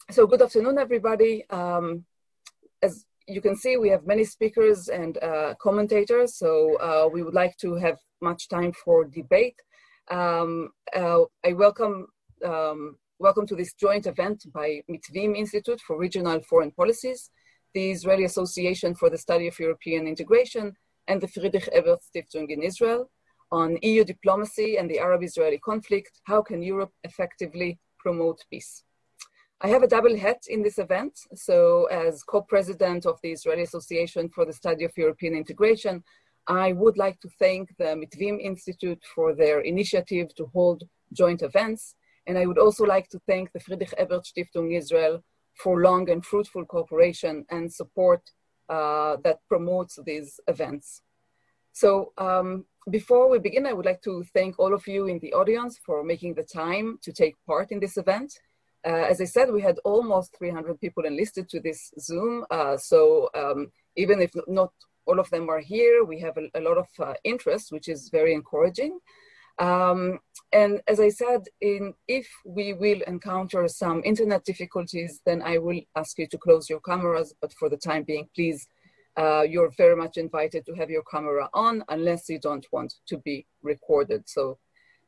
So good afternoon, everybody. As you can see, we have many speakers and commentators, so we would like to have much time for debate. I welcome to this joint event by Mitvim Institute for Regional Foreign Policies, the Israeli Association for the Study of European Integration, and the Friedrich-Ebert-Stiftung in Israel on EU diplomacy and the Arab-Israeli conflict. How can Europe effectively promote peace? I have a double hat in this event. So as co-president of the Israeli Association for the Study of European Integration, I would like to thank the Mitvim Institute for their initiative to hold joint events. And I would also like to thank the Friedrich-Ebert-Stiftung Israel for long and fruitful cooperation and support that promotes these events. So before we begin, I would like to thank all of you in the audience for making the time to take part in this event. As I said, we had almost 300 people enlisted to this Zoom. Even if not all of them are here, we have a lot of interest, which is very encouraging. And as I said, if we will encounter some internet difficulties, then I will ask you to close your cameras. But for the time being, please, you're very much invited to have your camera on unless you don't want to be recorded. So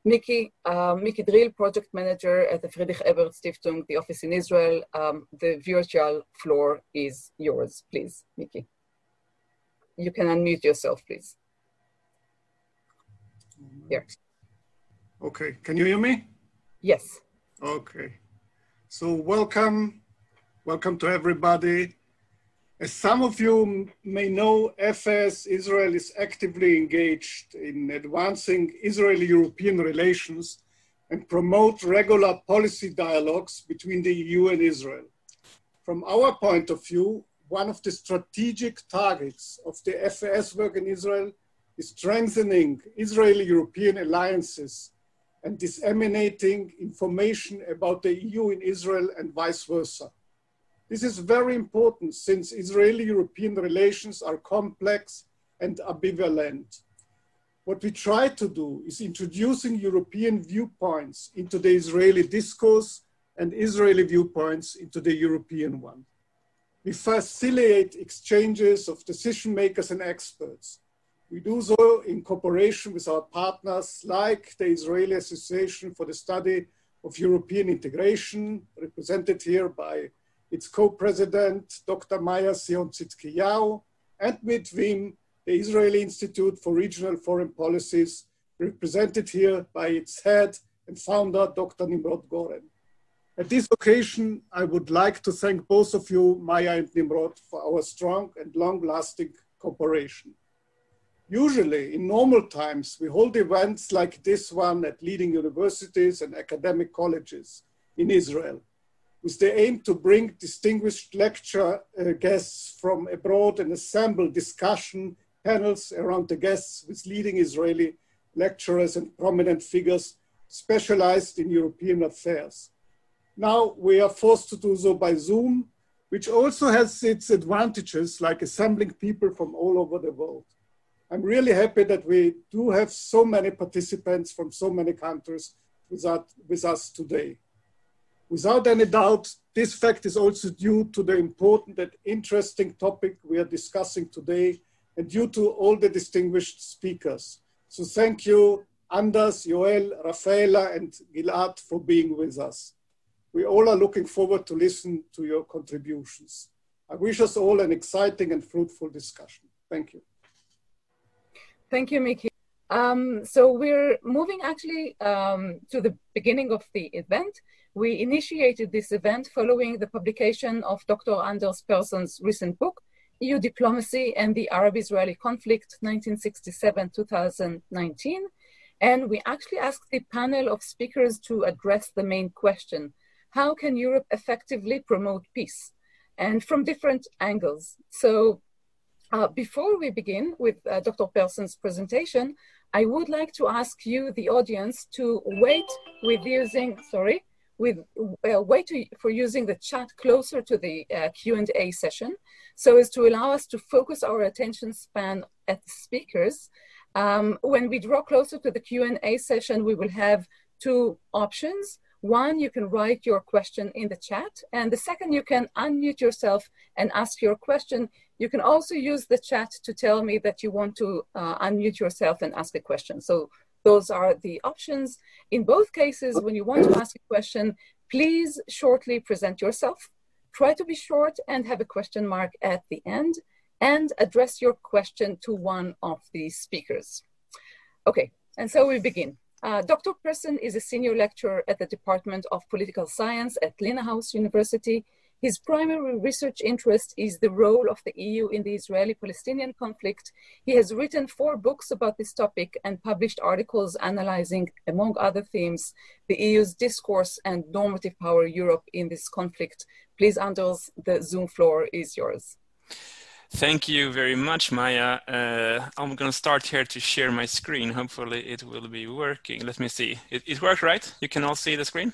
Micky Drill, project manager at the Friedrich-Ebert-Stiftung, the office in Israel. The virtual floor is yours, please, Micky. You can unmute yourself, please. Here. Okay, can you hear me? Yes. Okay, so welcome to everybody. As some of you may know, FS Israel is actively engaged in advancing Israeli-European relations and promote regular policy dialogues between the EU and Israel. From our point of view, one of the strategic targets of the FS work in Israel is strengthening Israeli-European alliances and disseminating information about the EU in Israel and vice versa. This is very important since Israeli-European relations are complex and ambivalent. What we try to do is introducing European viewpoints into the Israeli discourse and Israeli viewpoints into the European one. We facilitate exchanges of decision makers and experts. We do so in cooperation with our partners like the Israeli Association for the Study of European Integration, represented here by its co-president, Dr. Maya Sion-Tzidkiyahu, and Mitvim, the Israeli Institute for Regional Foreign Policies, represented here by its head and founder, Dr. Nimrod Goren. At this occasion, I would like to thank both of you, Maya and Nimrod, for our strong and long-lasting cooperation. Usually, in normal times, we hold events like this one at leading universities and academic colleges in Israel, with the aim to bring distinguished lecture guests from abroad and assemble discussion panels around the guests with leading Israeli lecturers and prominent figures specialized in European affairs. Now we are forced to do so by Zoom, which also has its advantages, like assembling people from all over the world. I'm really happy that we do have so many participants from so many countries with us today. Without any doubt, this fact is also due to the important and interesting topic we are discussing today and due to all the distinguished speakers. So thank you, Anders, Joel, Rafaela, and Gilad for being with us. We all are looking forward to listen to your contributions. I wish us all an exciting and fruitful discussion. Thank you. Thank you, Micky. So we're moving actually to the beginning of the event. We initiated this event following the publication of Dr. Anders Persson's recent book, EU Diplomacy and the Arab-Israeli Conflict, 1967-2019. And we actually asked the panel of speakers to address the main question: how can Europe effectively promote peace? And from different angles. So before we begin with Dr. Persson's presentation, I would like to ask you, the audience, to wait with using, for using the chat closer to the Q&A session, so as to allow us to focus our attention span at the speakers. When we draw closer to the Q&A session, we will have two options. One, you can write your question in the chat, and the second, you can unmute yourself and ask your question. You can also use the chat to tell me that you want to unmute yourself and ask a question. So those are the options. In both cases, when you want to ask a question, please shortly present yourself. Try to be short and have a question mark at the end, and address your question to one of the speakers. Okay, and so we begin. Dr. Persson is a senior lecturer at the Department of Political Science at Linnaeus University. His primary research interest is the role of the EU in the Israeli-Palestinian conflict. He has written 4 books about this topic and published articles analyzing, among other themes, the EU's discourse and normative power Europe in this conflict. Please, Anders, the Zoom floor is yours. Thank you very much, Maya. I'm going to start here to share my screen. Hopefully it will be working. Let me see. It worked, right? You can all see the screen?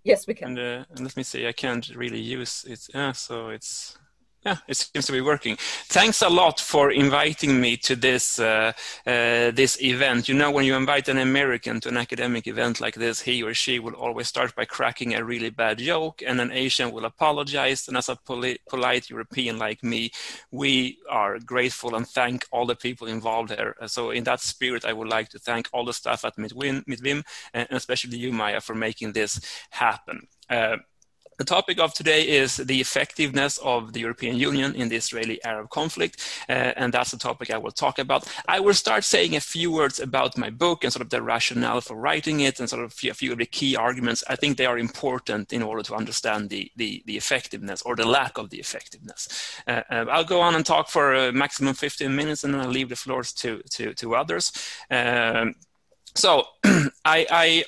Yes, we can. And let me see. I can't really use it. So it's... Yeah, it seems to be working. Thanks a lot for inviting me to this this event. You know, when you invite an American to an academic event like this, he or she will always start by cracking a really bad joke, and an Asian will apologize. And as a polite European like me, we are grateful and thank all the people involved here. So in that spirit, I would like to thank all the staff at Mitvim, and especially you, Maya, for making this happen. The topic of today is the effectiveness of the European Union in the Israeli-Arab conflict, and that's the topic I will talk about. I will start saying a few words about my book and sort of the rationale for writing it, and sort of a few of the key arguments. I think they are important in order to understand the effectiveness or the lack of the effectiveness. I'll go on and talk for a maximum 15 minutes, and then I'll leave the floors to others. So I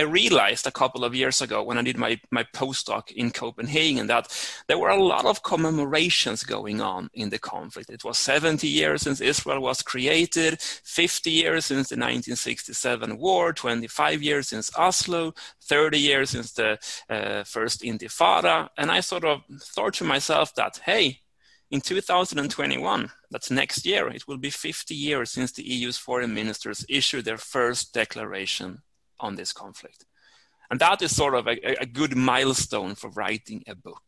realized a couple of years ago when I did my postdoc in Copenhagen that there were a lot of commemorations going on in the conflict. It was 70 years since Israel was created, 50 years since the 1967 war, 25 years since Oslo, 30 years since the first Intifada. And I sort of thought to myself that, hey, in 2021, that's next year, it will be 50 years since the EU's foreign ministers issued their first declaration on this conflict. And that is sort of a good milestone for writing a book.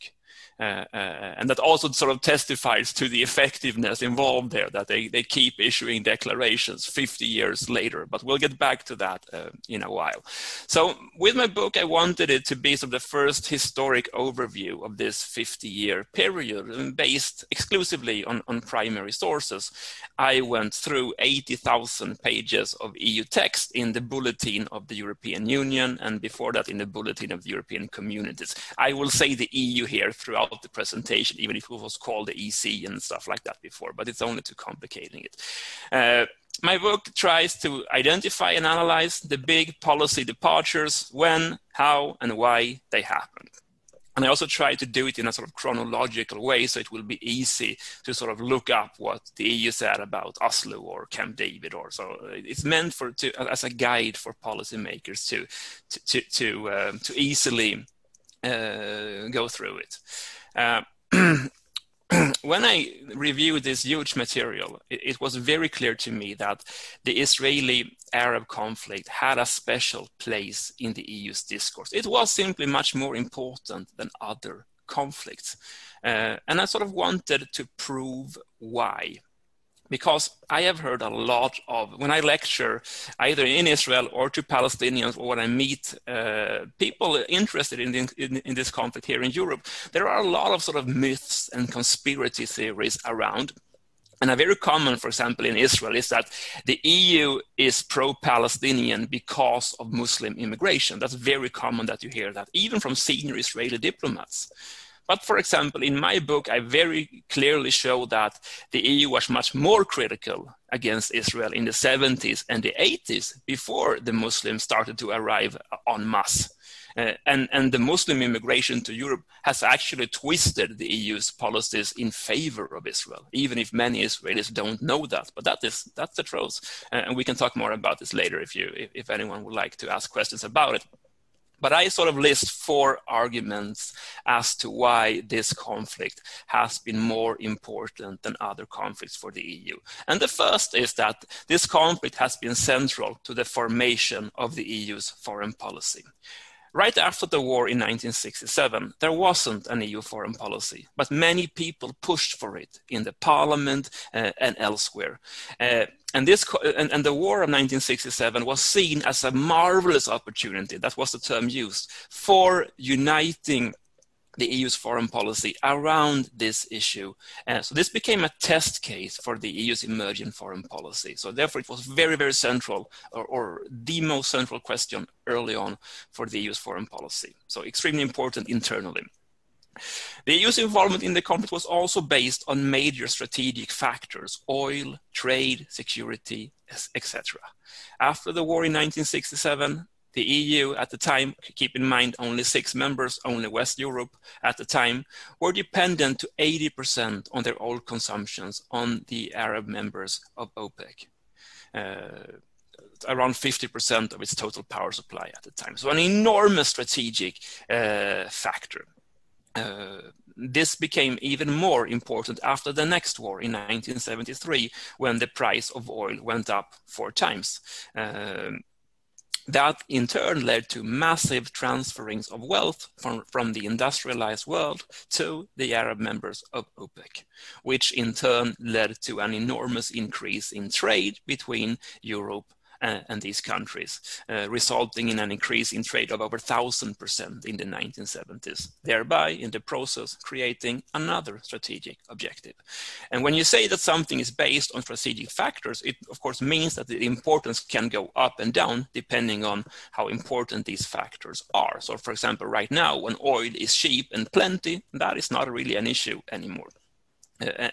And that also sort of testifies to the effectiveness involved there, that they keep issuing declarations 50 years later. But we'll get back to that in a while. So with my book, I wanted it to be sort of the first historic overview of this 50-year period, based exclusively on primary sources. I went through 80,000 pages of EU text in the Bulletin of the European Union, and before that in the Bulletin of the European Communities. I will say the EU here throughout the presentation, even if it was called the EC and stuff like that before, but it's only too complicating it. My book tries to identify and analyze the big policy departures, when, how, and why they happened. And I also try to do it in a sort of chronological way, so it will be easy to sort of look up what the EU said about Oslo or Camp David, or so. It's meant as a guide for policymakers to easily go through it. When I reviewed this huge material, it was very clear to me that the Israeli-Arab conflict had a special place in the EU's discourse. It was simply much more important than other conflicts. And I sort of wanted to prove why. Because I have heard a lot of, when I lecture either in Israel or to Palestinians, or when I meet people interested in this conflict here in Europe, there are a lot of sort of myths and conspiracy theories around. And a very common, for example, in Israel is that the EU is pro-Palestinian because of Muslim immigration. That's very common that you hear that, even from senior Israeli diplomats. But for example, in my book, I very clearly show that the EU was much more critical against Israel in the 70s and the 80s, before the Muslims started to arrive en masse. And the Muslim immigration to Europe has actually twisted the EU's policies in favor of Israel, even if many Israelis don't know that. But that's the truth. And we can talk more about this later if anyone would like to ask questions about it. But I sort of list 4 arguments as to why this conflict has been more important than other conflicts for the EU. And the first is that this conflict has been central to the formation of the EU's foreign policy. Right after the war in 1967, there wasn't an EU foreign policy, but many people pushed for it in the parliament and elsewhere. And the war of 1967 was seen as a marvelous opportunity, that was the term used, for uniting the EU's foreign policy around this issue. So this became a test case for the EU's emerging foreign policy. So therefore it was very, very central, or the most central question early on for the EU's foreign policy. So extremely important internally. The EU's involvement in the conflict was also based on major strategic factors: oil, trade, security, etc. After the war in 1967, the EU at the time, keep in mind only 6 members, only West Europe at the time, were dependent to 80% on their oil consumptions on the Arab members of OPEC. Around 50% of its total power supply at the time. So an enormous strategic factor. This became even more important after the next war in 1973, when the price of oil went up 4 times. That in turn led to massive transferings of wealth from the industrialized world to the Arab members of OPEC, which in turn led to an enormous increase in trade between Europe and these countries, resulting in an increase in trade of over 1,000% in the 1970s, thereby in the process creating another strategic objective. And when you say that something is based on strategic factors, it of course means that the importance can go up and down depending on how important these factors are. So for example, right now when oil is cheap and plenty, that is not really an issue anymore.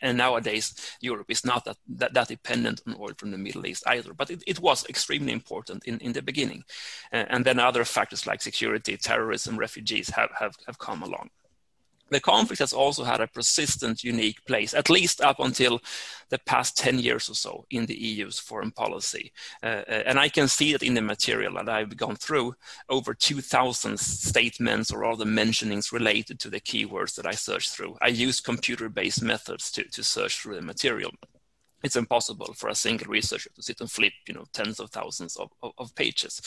And nowadays, Europe is not that dependent on oil from the Middle East either, but it was extremely important in the beginning. And then other factors like security, terrorism, refugees have come along. The conflict has also had a persistent, unique place, at least up until the past 10 years or so in the EU's foreign policy. And I can see that in the material that I've gone through, over 2,000 statements or other mentionings related to the keywords that I searched through. I used computer-based methods to search through the material. It's impossible for a single researcher to sit and flip, tens of thousands of pages.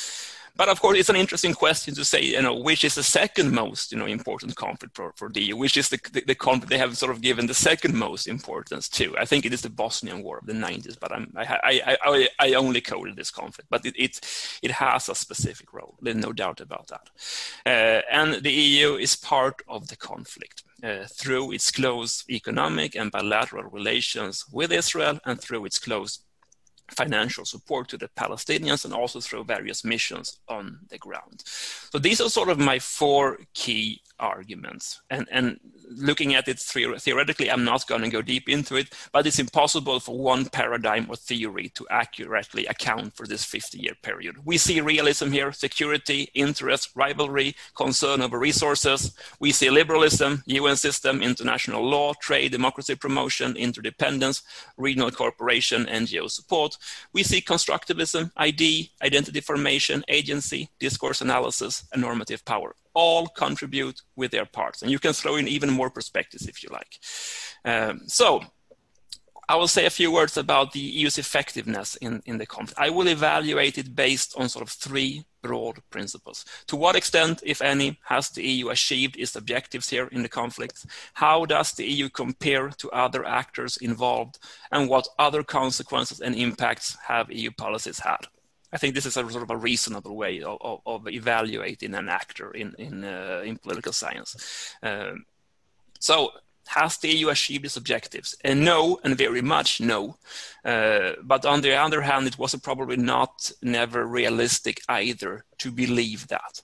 But of course, it's an interesting question to say, which is the second most, important conflict for the EU, which is the conflict they have sort of given the second most importance to. I think it is the Bosnian War of the 90s, but I only coded this conflict, but it has a specific role. There's no doubt about that. And the EU is part of the conflict. Through its close economic and bilateral relations with Israel and through its close financial support to the Palestinians and also through various missions on the ground. So these are sort of my 4 key arguments. And looking at it theoretically, I'm not going to go deep into it, but it's impossible for one paradigm or theory to accurately account for this 50-year period. We see realism here: security, interest, rivalry, concern over resources. We see liberalism, UN system, international law, trade, democracy promotion, interdependence, regional cooperation, NGO support. We see constructivism, identity formation, agency, discourse analysis, and normative power. All contribute with their parts. And you can throw in even more perspectives if you like. So I will say a few words about the EU's effectiveness in the conflict. I will evaluate it based on sort of 3 broad principles. To what extent, if any, has the EU achieved its objectives here in the conflict? How does the EU compare to other actors involved? And what other consequences and impacts have EU policies had? I think this is a sort of a reasonable way of evaluating an actor in political science. So has the EU achieved its objectives? And no, and very much no. But on the other hand, it was probably never realistic either to believe that.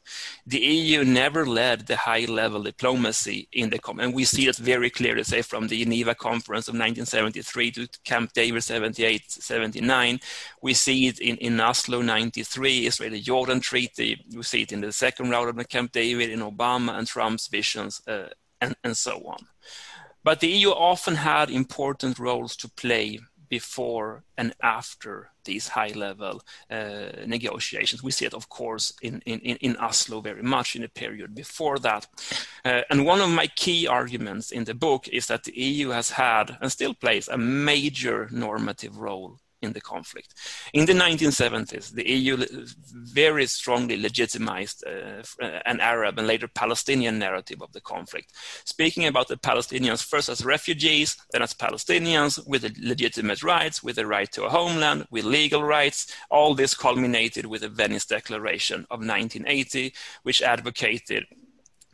The EU never led the high-level diplomacy in the conflict. And we see that very clearly, say, from the Geneva Conference of 1973 to Camp David 78, 79. We see it in Oslo 93, Israeli-Jordan Treaty. We see it in the second round of the Camp David, in Obama and Trump's visions, and so on. But the EU often had important roles to play before and after these high-level negotiations. We see it, of course, in Oslo very much in the period before that. And one of my key arguments in the book is that the EU has had and still plays a major normative role in the conflict. In the 1970s, the EU very strongly legitimized an Arab and later Palestinian narrative of the conflict, speaking about the Palestinians first as refugees, then as Palestinians with legitimate rights, with a right to a homeland, with legal rights. All this culminated with the Venice Declaration of 1980, which advocated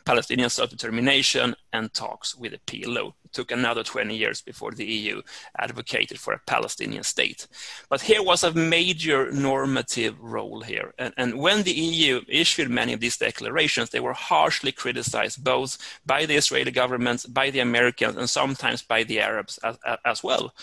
Palestinian self-determination and talks with the PLO. It took another 20 years before the EU advocated for a Palestinian state. But here was a major normative role here. And when the EU issued many of these declarations, they were harshly criticized both by the Israeli government, by the Americans, and sometimes by the Arabs as well.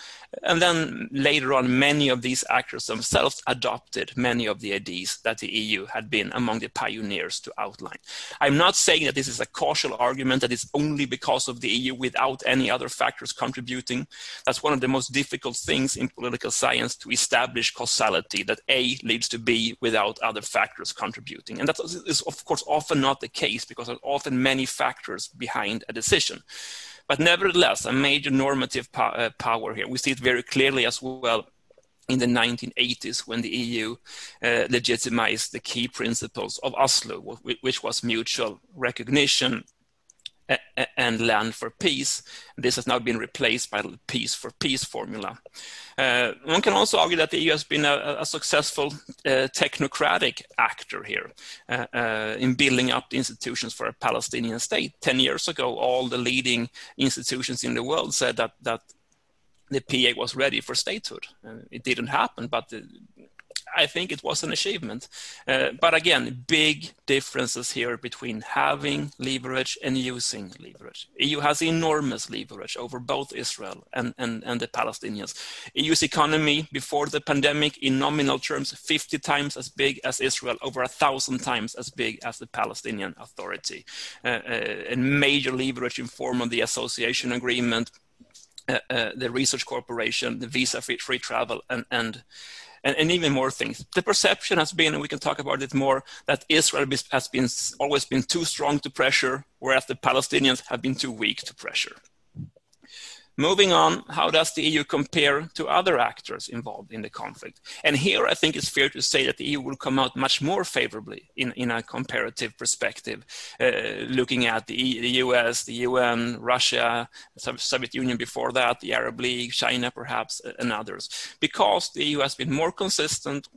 And then later on, many of these actors themselves adopted many of the ideas that the EU had been among the pioneers to outline. I'm not saying that this is a causal argument, that it's only because of the EU without any other factors contributing. That's one of the most difficult things in political science, to establish causality, that A leads to B without other factors contributing. And that is, of course, often not the case, because there are often many factors behind a decision. But nevertheless, a major normative power here. We see it very clearly as well in the 1980s, when the EU legitimized the key principles of Oslo, which was mutual recognition and land for peace. This has now been replaced by the peace for peace formula. One can also argue that the EU has been a successful technocratic actor here in building up the institutions for a Palestinian state. 10 years ago, all the leading institutions in the world said that the PA was ready for statehood. It didn't happen, but I think it was an achievement. But again, big differences here between having leverage and using leverage. EU has enormous leverage over both Israel and the Palestinians. EU's economy before the pandemic, in nominal terms, 50 times as big as Israel, over 1,000 times as big as the Palestinian Authority. And major leverage in form of the association agreement, the research corporation, the visa-free travel, and even more things. The perception has been, and we can talk about it more, that Israel has always been too strong to pressure, whereas the Palestinians have been too weak to pressure. Moving on, how does the EU compare to other actors involved in the conflict? And here I think it's fair to say that the EU will come out much more favorably in a comparative perspective, looking at the US, the UN, Russia, the Soviet Union before that, the Arab League, China perhaps, and others, because the EU has been more consistent,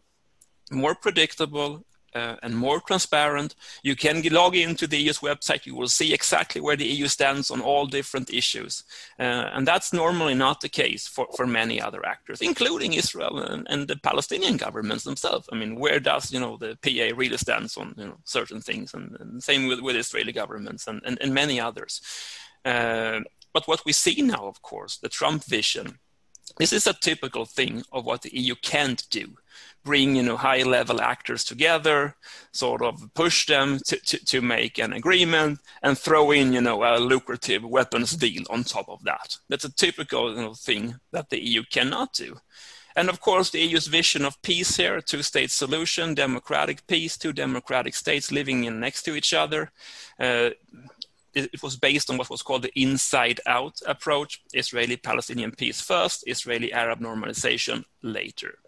more predictable, and more transparent. You can log into the EU's website, you will see exactly where the EU stands on all different issues. And that's normally not the case for many other actors, including Israel and the Palestinian governments themselves. I mean, where does, the PA really stands on, certain things, and same with Israeli governments and many others. But what we see now, of course, the Trump vision, this is a typical thing of what the EU can't do. Bring, high-level actors together, sort of push them to make an agreement, and throw in, a lucrative weapons deal on top of that. That's a typical thing that the EU cannot do. And of course, the EU's vision of peace here, a two-state solution, democratic peace, two democratic states living next to each other. It was based on what was called the inside-out approach, Israeli-Palestinian peace first, Israeli-Arab normalization later.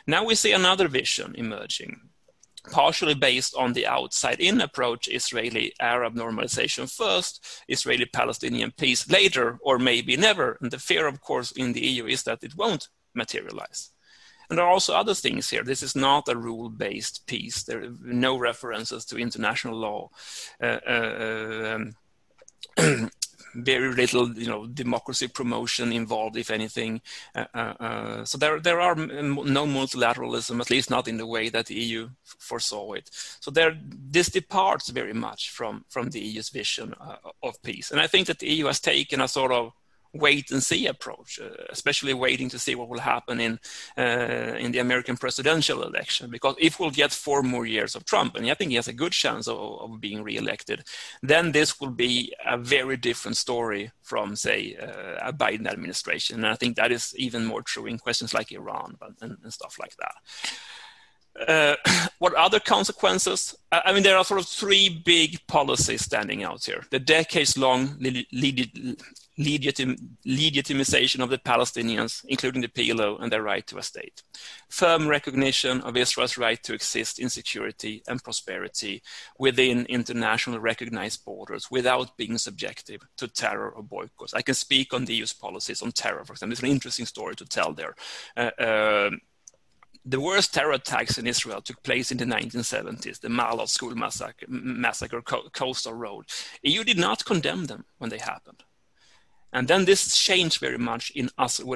Now we see another vision emerging, partially based on the outside-in approach, Israeli-Arab normalization first, Israeli-Palestinian peace later, or maybe never. And the fear, of course, in the EU is that it won't materialize. And there are also other things here. This is not a rule-based peace. There are no references to international law. Very little, democracy promotion involved, if anything. So there are no multilateralism, at least not in the way that the EU foresaw it. So this departs very much from the EU's vision of peace. And I think that the EU has taken a sort of wait and see approach, especially waiting to see what will happen in the American presidential election. Because if we'll get 4 more years of Trump, and I think he has a good chance of being reelected, then this will be a very different story from, say, a Biden administration. And I think that is even more true in questions like Iran and stuff like that. what other consequences? I mean, there are sort of three big policies standing out here. The decades-long legitimization of the Palestinians, including the PLO and their right to a state. Firm recognition of Israel's right to exist in security and prosperity within international recognized borders without being subjective to terror or boycotts. I can speak on the EU's policies on terror, for example. It's an interesting story to tell there. The worst terror attacks in Israel took place in the 1970s, the Maalot school massacre, Coastal Road. EU did not condemn them when they happened. And then this changed very much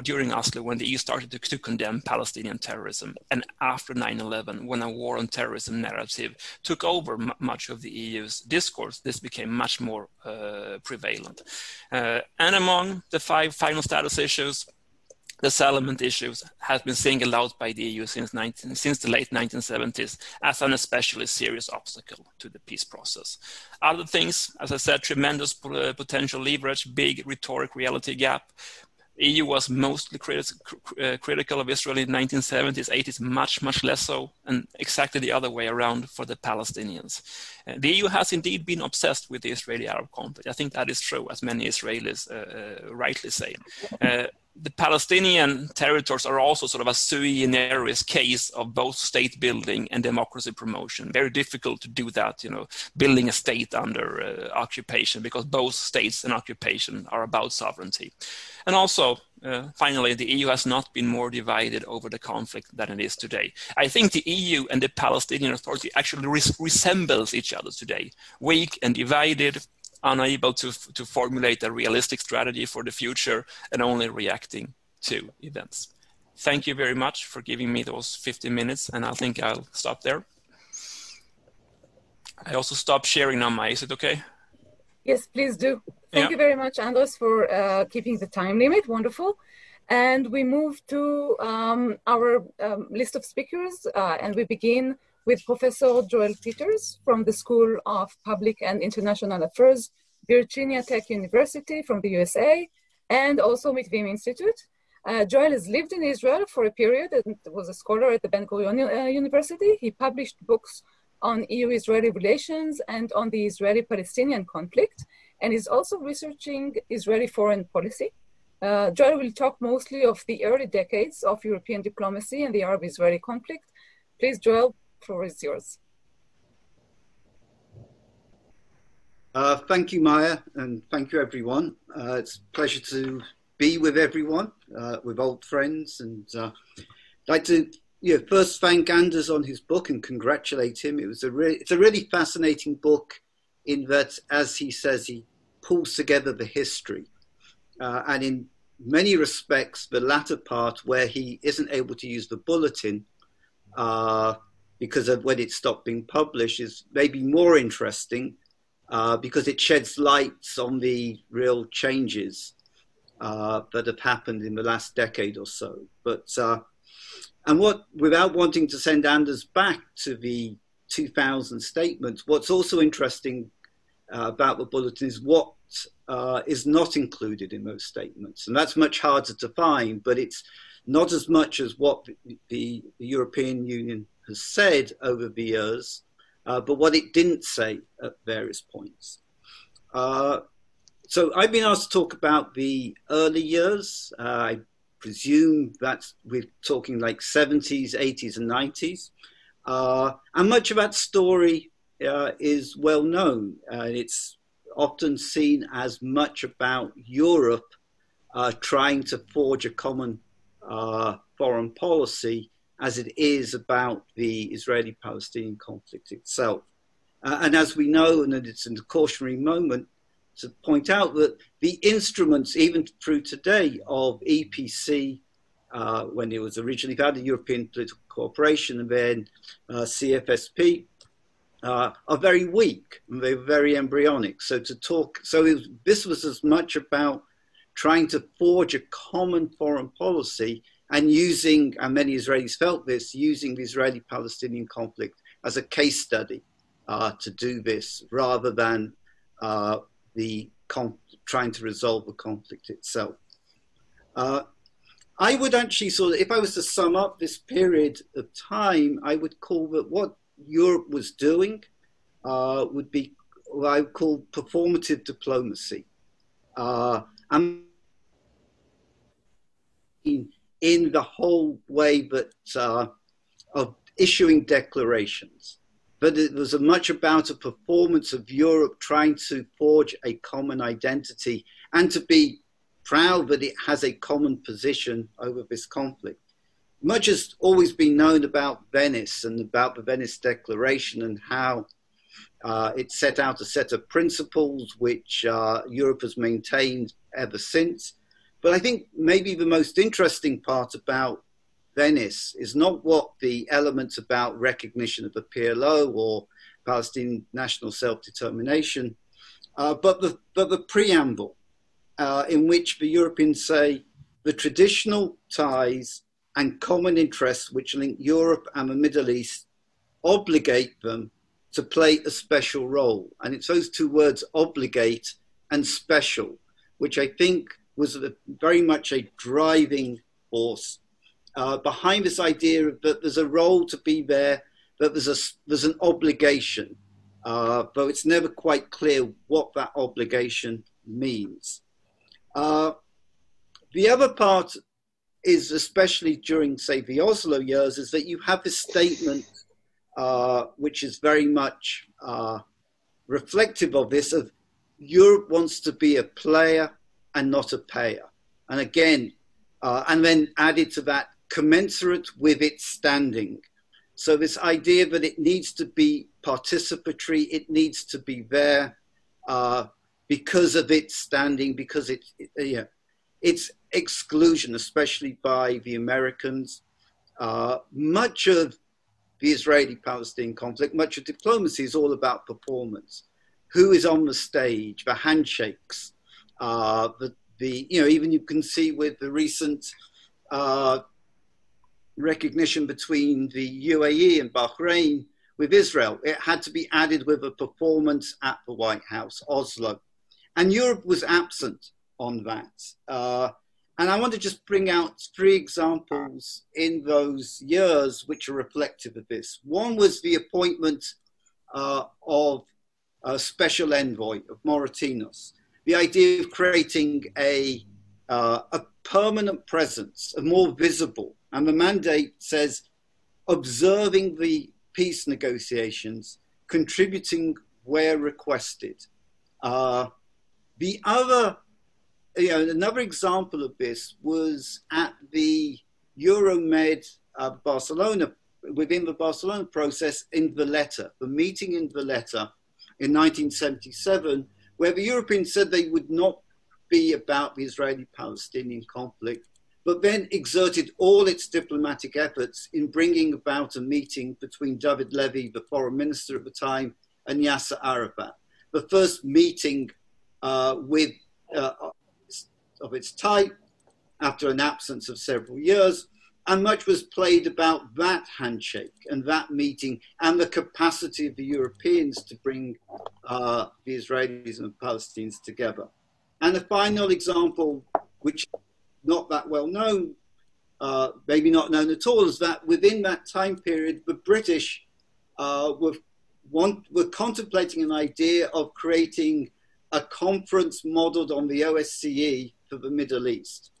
during Oslo, when the EU started to condemn Palestinian terrorism. And after 9/11, when a war on terrorism narrative took over much of the EU's discourse, this became much more prevalent. And among the 5 final status issues, the settlement issues has been singled out by the EU since the late 1970s as an especially serious obstacle to the peace process. Other things, as I said, tremendous potential leverage, big rhetoric reality gap. EU was mostly critical of Israel in the 1970s, 80s, much less so, and exactly the other way around for the Palestinians. The EU has indeed been obsessed with the Israeli-Arab conflict. I think that is true, as many Israelis rightly say. The Palestinian territories are also sort of a sui generis case of both state building and democracy promotion. Very difficult to do that, building a state under occupation, because both states and occupation are about sovereignty. And also, finally, the EU has not been more divided over the conflict than it is today. I think the EU and the Palestinian Authority actually resembles each other today, weak and divided, unable to formulate a realistic strategy for the future, and only reacting to events. Thank you very much for giving me those 15 minutes, and I think I'll stop there. I also stopped sharing now, Maya. Is it okay? Yes, please do. Thank you very much, Anders, for keeping the time limit. Wonderful. And we move to our list of speakers, and we begin with Professor Joel Peters from the School of Public and International Affairs, Virginia Tech University from the USA, and also Mitvim Institute. Joel has lived in Israel for a period and was a scholar at the Ben-Gurion University. He published books on EU-Israeli relations and on the Israeli-Palestinian conflict, and is also researching Israeli foreign policy. Joel will talk mostly of the early decades of European diplomacy and the Arab-Israeli conflict. Please, Joel, the floor is yours. Thank you, Maya, and thank you, everyone. It's a pleasure to be with everyone, with old friends, and I'd like to first thank Anders on his book and congratulate him. It's a really fascinating book in that, as he says, he pulls together the history, and in many respects, the latter part where he isn't able to use the bulletin because of when it stopped being published is maybe more interesting because it sheds light on the real changes that have happened in the last decade or so. But without wanting to send Anders back to the 2000 statements, what's also interesting about the bulletin is what is not included in those statements. And that's much harder to find, but it's not as much as what the European Union has said over the years, but what it didn't say at various points. So I've been asked to talk about the early years. I presume that we're talking like 70s, 80s, and 90s. And much of that story is well known. It's often seen as much about Europe trying to forge a common foreign policy as it is about the Israeli-Palestinian conflict itself. And as we know, and it's a cautionary moment to point out that the instruments, even through today, of EPC, when it was originally founded, European Political Cooperation, and then CFSP, are very weak and they're very embryonic. This was as much about trying to forge a common foreign policy and and many Israelis felt this, using the Israeli-Palestinian conflict as a case study to do this, rather than trying to resolve the conflict itself. I would actually if I was to sum up this period of time, I would call that what Europe was doing would be what I would call performative diplomacy. And in the whole way that of issuing declarations, but it was much about a performance of Europe trying to forge a common identity and to be proud that it has a common position over this conflict. Much has always been known about Venice and about the Venice Declaration and how it set out a set of principles which Europe has maintained ever since. But I think maybe the most interesting part about Venice is not what the elements about recognition of the PLO or Palestinian national self-determination, but the preamble in which the Europeans say the traditional ties and common interests which link Europe and the Middle East obligate them to play a special role. And it's those two words, obligate and special, which I think was very much a driving force behind this idea that there's a role to be there, that there's an obligation, though it's never quite clear what that obligation means. The other part is, especially during, say, the Oslo years, is that you have this statement which is very much reflective of this, of Europe wants to be a player and not a payer. And again, and then added to that, commensurate with its standing. So this idea that it needs to be participatory, it needs to be there because of its standing, because its exclusion, especially by the Americans. Much of the Israeli-Palestinian conflict, much of diplomacy is all about performance. Who is on the stage, the handshakes, even you can see with the recent recognition between the UAE and Bahrain with Israel, it had to be added with a performance at the White House, Oslo. And Europe was absent on that. And I want to just bring out 3 examples in those years which are reflective of this. One was the appointment of a special envoy of Moratinos. The idea of creating a permanent presence, a more visible, and the mandate says observing the peace negotiations, contributing where requested. The other, another example of this was at the Euromed Barcelona, within the Barcelona process in Valletta, the meeting in Valletta in 1977, where the Europeans said they would not be about the Israeli-Palestinian conflict, but then exerted all its diplomatic efforts in bringing about a meeting between David Levy, the foreign minister at the time, and Yasser Arafat. The first meeting of its type after an absence of several years, and much was played about that handshake and that meeting and the capacity of the Europeans to bring the Israelis and the Palestinians together. And the final example, which not that well known, maybe not known at all, is that within that time period, the British were contemplating an idea of creating a conference modeled on the OSCE for the Middle East.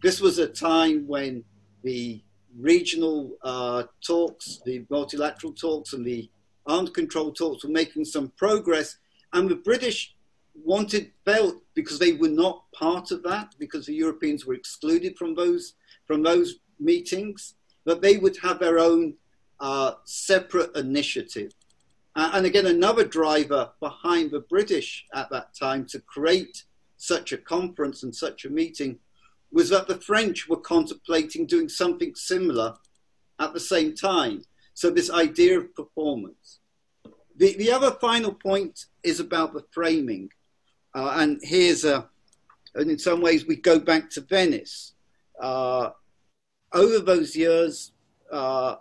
This was a time when the regional talks, the multilateral talks and the arms control talks were making some progress, and the British felt, because they were not part of that, because the Europeans were excluded from those meetings, that they would have their own separate initiative. And again, another driver behind the British at that time to create such a conference and such a meeting was that the French were contemplating doing something similar at the same time. So this idea of performance. The other final point is about the framing. And here's and in some ways we go back to Venice. Over those years, the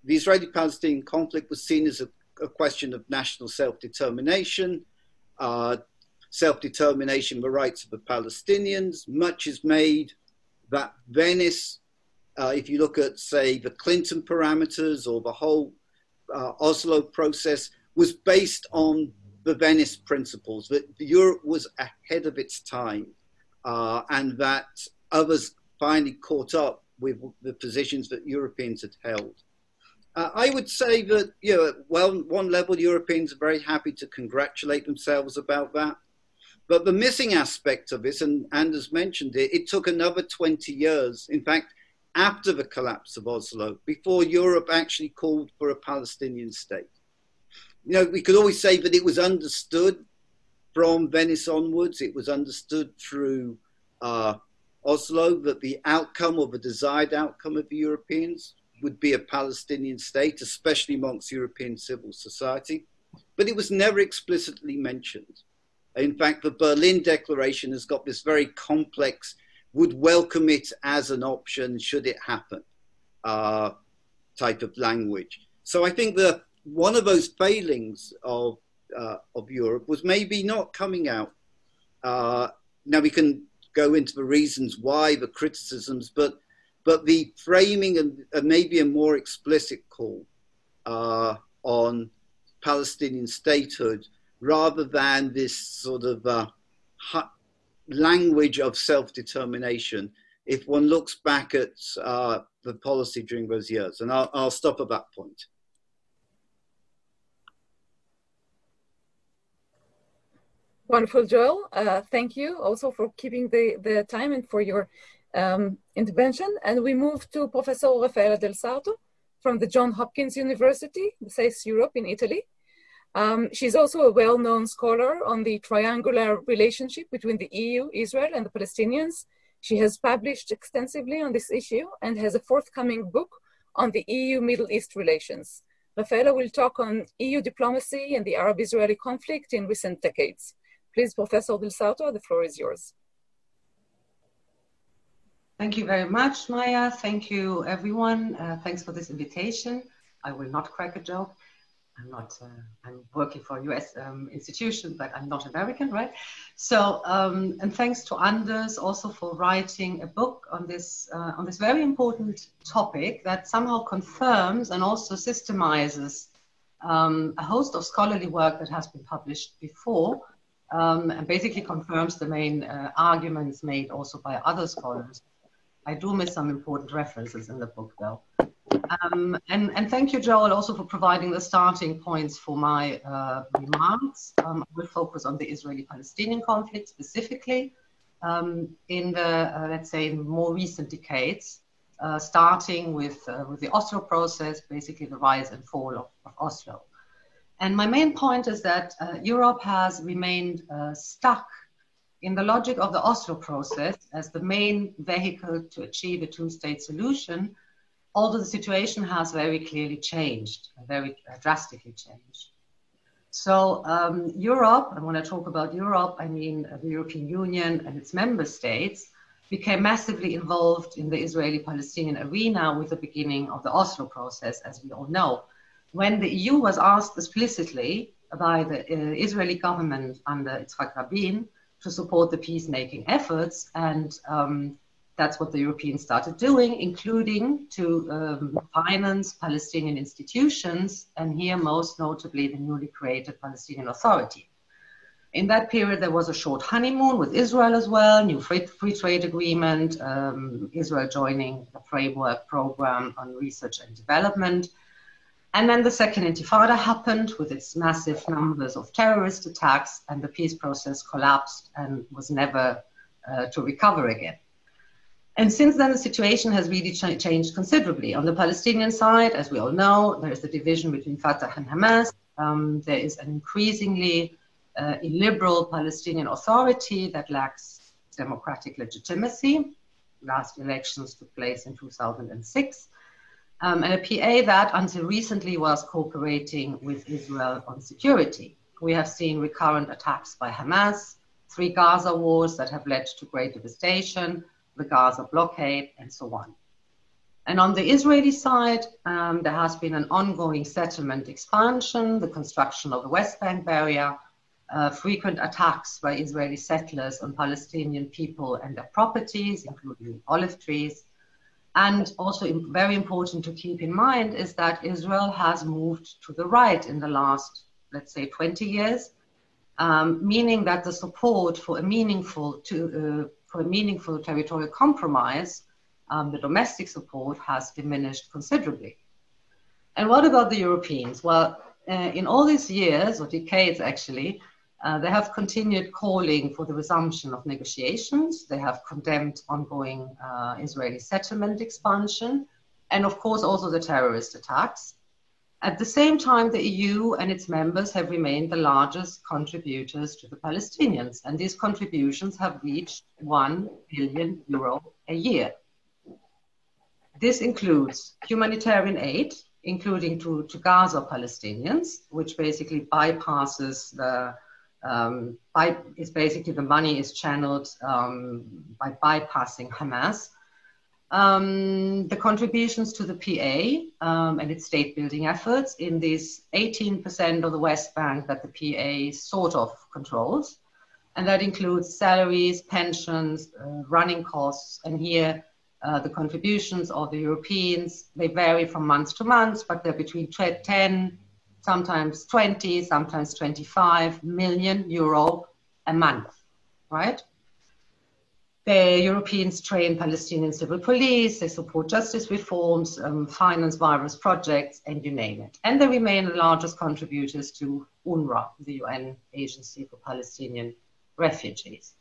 Israeli-Palestinian conflict was seen as a question of national self-determination, the rights of the Palestinians. Much is made that Venice, if you look at, say, the Clinton parameters or the whole Oslo process, was based on the Venice principles, that Europe was ahead of its time, and that others finally caught up with the positions that Europeans had held. I would say that, well, one level, Europeans are very happy to congratulate themselves about that. But the missing aspect of this, and Anders mentioned it, it took another 20 years, in fact, after the collapse of Oslo, before Europe actually called for a Palestinian state. We could always say that it was understood from Venice onwards, it was understood through Oslo, that the outcome or the desired outcome of the Europeans would be a Palestinian state, especially amongst European civil society. But it was never explicitly mentioned. In fact, the Berlin Declaration has got this very complex, would welcome it as an option should it happen, type of language. So I think that one of those failings of Europe was maybe not coming out. Now we can go into the reasons why, the criticisms, but the framing and maybe a more explicit call on Palestinian statehood, rather than this sort of language of self-determination, if one looks back at the policy during those years. And I'll stop at that point. Wonderful, Joel. Thank you also for keeping the time and for your intervention. And we move to Professor Raffaella Del Sarto from the Johns Hopkins University, SAIS Europe in Italy. She's also a well-known scholar on the triangular relationship between the EU, Israel, and the Palestinians. She has published extensively on this issue and has a forthcoming book on the EU-Middle East relations. Raffaella will talk on EU diplomacy and the Arab-Israeli conflict in recent decades. Please, Professor Del Sarto, the floor is yours. Thank you very much, Maya. Thank you, everyone. Thanks for this invitation. I will not crack a joke. I'm working for a US institution, but I'm not American, right? So, and thanks to Anders also for writing a book on this very important topic that somehow confirms and also systemizes a host of scholarly work that has been published before, and basically confirms the main arguments made also by other scholars. I do miss some important references in the book, though. And thank you, Joel, also for providing the starting points for my remarks. I will focus on the Israeli-Palestinian conflict specifically in the, let's say, more recent decades, starting with the Oslo process, basically the rise and fall of Oslo. And my main point is that Europe has remained stuck in the logic of the Oslo process as the main vehicle to achieve a two-state solution, although the situation has very clearly changed, very drastically changed. So Europe, and when I talk about Europe, I mean the European Union and its member states, became massively involved in the Israeli-Palestinian arena with the beginning of the Oslo process, as we all know. When the EU was asked explicitly by the Israeli government under Yitzhak Rabin to support the peacemaking efforts, and that's what the Europeans started doing, including to finance Palestinian institutions, and here most notably the newly created Palestinian Authority. In that period, there was a short honeymoon with Israel as well, new free trade agreement, Israel joining the framework program on research and development. And then the second Intifada happened with its massive numbers of terrorist attacks, and the peace process collapsed and was never to recover again. And since then, the situation has really changed considerably. On the Palestinian side, as we all know, there is the division between Fatah and Hamas. There is an increasingly illiberal Palestinian Authority that lacks democratic legitimacy. Last elections took place in 2006. And a PA that until recently was cooperating with Israel on security. We have seen recurrent attacks by Hamas, 3 Gaza wars that have led to great devastation, the Gaza blockade, and so on. And on the Israeli side, there has been an ongoing settlement expansion, the construction of the West Bank barrier, frequent attacks by Israeli settlers on Palestinian people and their properties, including olive trees. And also very important to keep in mind is that Israel has moved to the right in the last, let's say, 20 years, meaning that the support for a meaningful territorial compromise, the domestic support, has diminished considerably. And what about the Europeans? Well, in all these years, or decades actually, they have continued calling for the resumption of negotiations. They have condemned ongoing Israeli settlement expansion, and of course also the terrorist attacks. At the same time, the EU and its members have remained the largest contributors to the Palestinians, and these contributions have reached €1 billion a year. This includes humanitarian aid, including to Gaza Palestinians, which basically bypasses the the money is channeled by bypassing Hamas. The contributions to the PA and its state building efforts in these 18% of the West Bank that the PA sort of controls. And that includes salaries, pensions, running costs. And here the contributions of the Europeans, they vary from month to month, but they're between 10, sometimes 20, sometimes 25 million euro a month, right? The Europeans train Palestinian civil police, they support justice reforms, finance various projects, and you name it. And they remain the largest contributors to UNRWA, the UN Agency for Palestinian Refugees.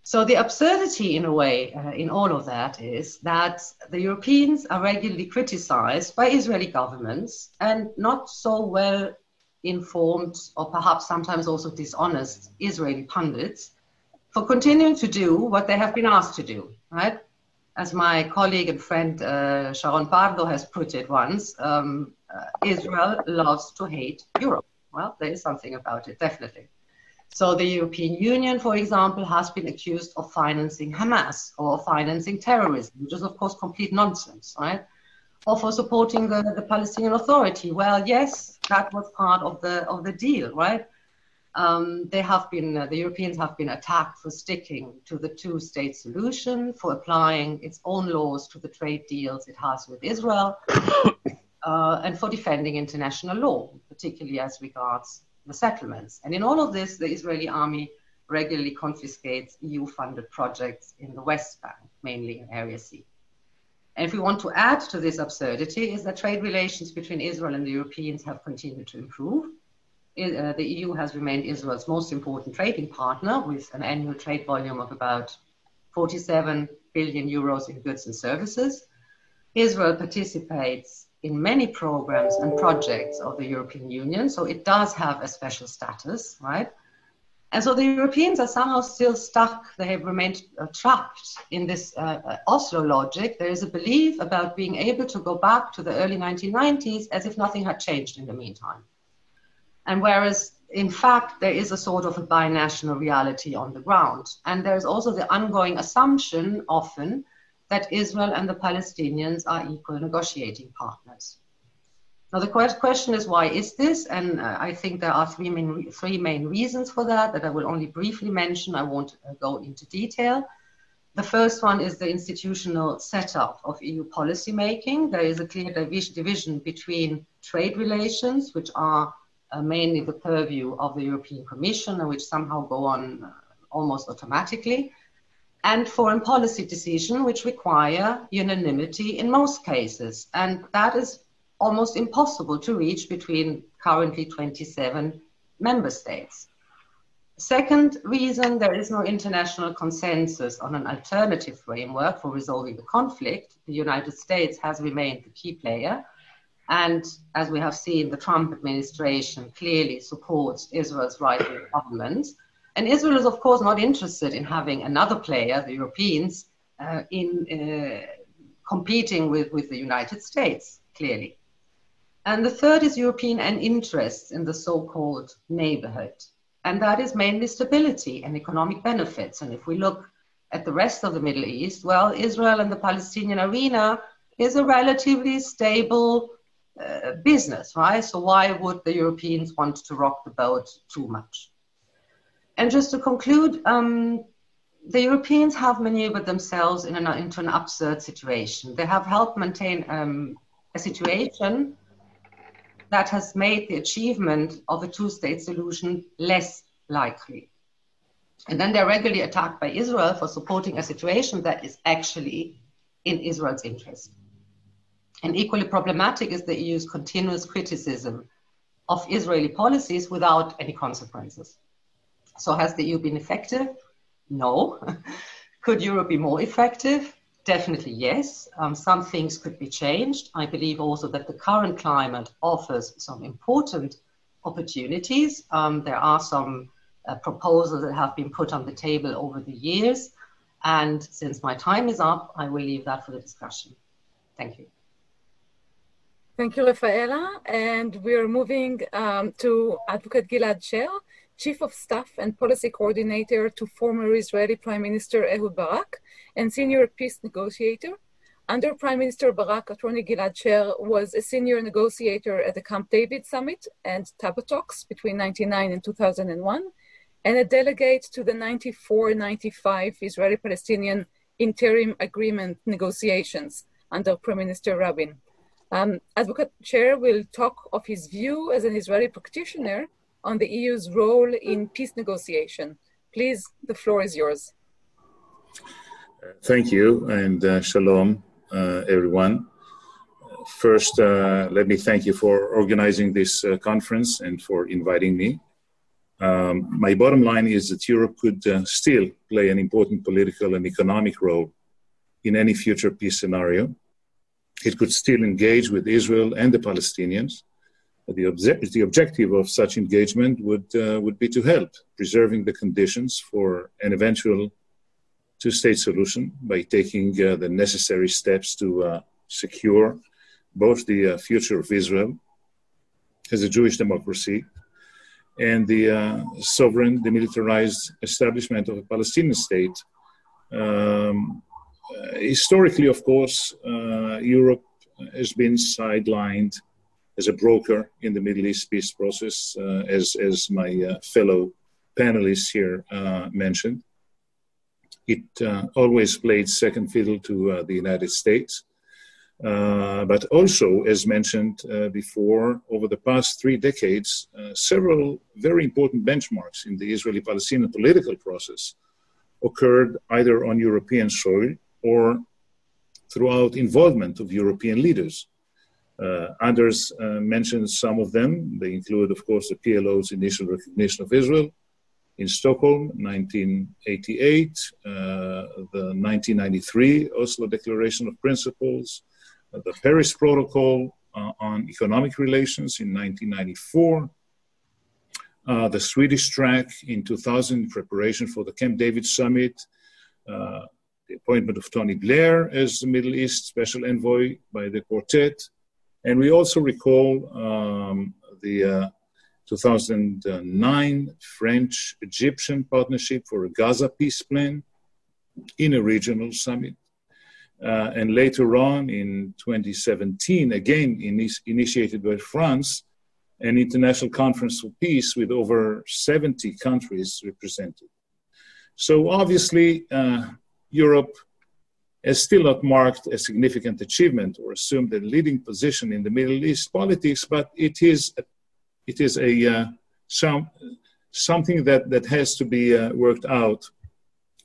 So the absurdity, in a way, in all of that is that the Europeans are regularly criticized by Israeli governments and not so well informed, or perhaps sometimes also dishonest, Israeli pundits for continuing to do what they have been asked to do, right? As my colleague and friend Sharon Pardo has put it once, Israel loves to hate Europe. Well, there is something about it, definitely. So the European Union, for example, has been accused of financing Hamas or financing terrorism, which is, of course, complete nonsense, right? Or for supporting the Palestinian Authority. Well, yes, that was part of the deal, right? The Europeans have been attacked for sticking to the two-state solution, for applying its own laws to the trade deals it has with Israel, and for defending international law, particularly as regards the settlements. And in all of this, the Israeli army regularly confiscates EU-funded projects in the West Bank, mainly in Area C. And if we want to add to this absurdity, is that trade relations between Israel and the Europeans have continued to improve. The EU has remained Israel's most important trading partner, with an annual trade volume of about 47 billion euros in goods and services. Israel participates in many programs and projects of the European Union, so it does have a special status, right? And so the Europeans are somehow still stuck. They have remained trapped in this Oslo logic. There is a belief about being able to go back to the early 1990s as if nothing had changed in the meantime. And whereas, in fact, there is a sort of a binational reality on the ground. And there's also the ongoing assumption, often, that Israel and the Palestinians are equal negotiating partners. Now, the question is, why is this? And I think there are three main reasons for that I will only briefly mention. I won't go into detail. The first one is the institutional setup of EU policymaking. There is a clear division between trade relations, which are mainly the purview of the European Commission, and which somehow go on almost automatically, and foreign policy decisions, which require unanimity in most cases. And that is almost impossible to reach between currently 27 member states. Second reason, there is no international consensus on an alternative framework for resolving the conflict. The United States has remained the key player. And as we have seen, the Trump administration clearly supports Israel's right-wing government. And Israel is, of course, not interested in having another player, the Europeans, in competing with the United States, clearly. And the third is European interests in the so-called neighborhood. And that is mainly stability and economic benefits. And if we look at the rest of the Middle East, well, Israel and the Palestinian arena is a relatively stable business, right? So why would the Europeans want to rock the boat too much? And just to conclude, the Europeans have maneuvered themselves into an absurd situation. They have helped maintain a situation that has made the achievement of a two-state solution less likely. And then they're regularly attacked by Israel for supporting a situation that is actually in Israel's interest. And equally problematic is the EU's continuous criticism of Israeli policies without any consequences. So has the EU been effective? No. Could Europe be more effective? Definitely yes. Some things could be changed. I believe also that the current climate offers some important opportunities. There are some proposals that have been put on the table over the years. And since my time is up, I will leave that for the discussion. Thank you. Thank you, Rafaela. And we're moving to Advocate Gilad Sher, Chief of Staff and Policy Coordinator to former Israeli Prime Minister Ehud Barak and Senior Peace Negotiator. Under Prime Minister Barak, Attorney Gilad Sher was a senior negotiator at the Camp David Summit and Taba Talks between 1999 and 2001, and a delegate to the 94-95 Israeli-Palestinian Interim Agreement negotiations under Prime Minister Rabin. Advocate Sher will talk of his view as an Israeli practitioner on the EU's role in peace negotiation. Please, the floor is yours. Thank you, and shalom, everyone. First, let me thank you for organizing this conference and for inviting me. My bottom line is that Europe could still play an important political and economic role in any future peace scenario. It could still engage with Israel and the Palestinians. The objective of such engagement would be to help preserving the conditions for an eventual two-state solution by taking the necessary steps to secure both the future of Israel as a Jewish democracy and the sovereign, demilitarized establishment of a Palestinian state. Historically, of course, Europe has been sidelined as a broker in the Middle East peace process, as my fellow panelists here mentioned. It always played second fiddle to the United States. But also, as mentioned before, over the past 3 decades, several very important benchmarks in the Israeli-Palestinian political process occurred either on European soil or throughout involvement of European leaders. Others mentioned some of them. They include, of course, the PLO's initial recognition of Israel in Stockholm, 1988, the 1993 Oslo Declaration of Principles, the Paris Protocol on Economic Relations in 1994, the Swedish track in 2000 in preparation for the Camp David Summit, the appointment of Tony Blair as the Middle East Special Envoy by the Quartet. And we also recall the 2009 French-Egyptian partnership for a Gaza peace plan in a regional summit. And later on in 2017, again initiated by France, an international conference for peace with over 70 countries represented. So obviously, Europe has still not marked a significant achievement or assumed a leading position in the Middle East politics, but it is something that has to be worked out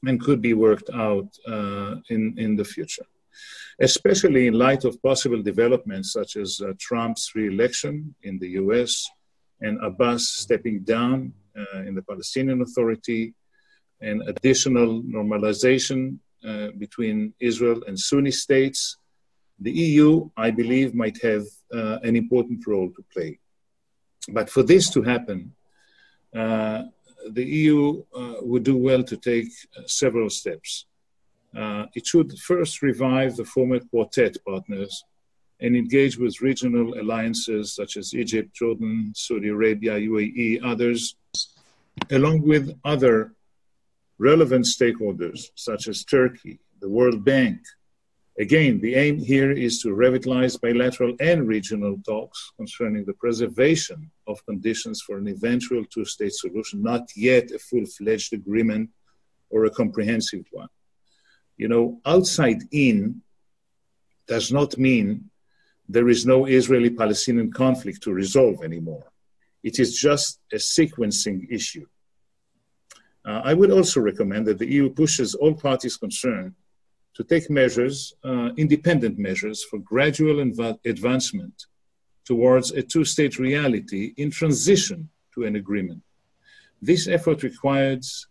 and could be worked out in the future, especially in light of possible developments such as Trump's re-election in the US and Abbas stepping down in the Palestinian Authority and additional normalization between Israel and Sunni states. The EU, I believe, might have an important role to play. But for this to happen, the EU would do well to take several steps. It should first revive the former Quartet partners and engage with regional alliances such as Egypt, Jordan, Saudi Arabia, UAE, others, along with other relevant stakeholders such as Turkey, the World Bank, Again, the aim here is to revitalize bilateral and regional talks concerning the preservation of conditions for an eventual two-state solution, not yet a full-fledged agreement or a comprehensive one. You know, outside in does not mean there is no Israeli-Palestinian conflict to resolve anymore. It is just a sequencing issue. I would also recommend that the EU pushes all parties concerned to take measures, independent measures, for gradual advancement towards a two-state reality in transition to an agreement. This effort requires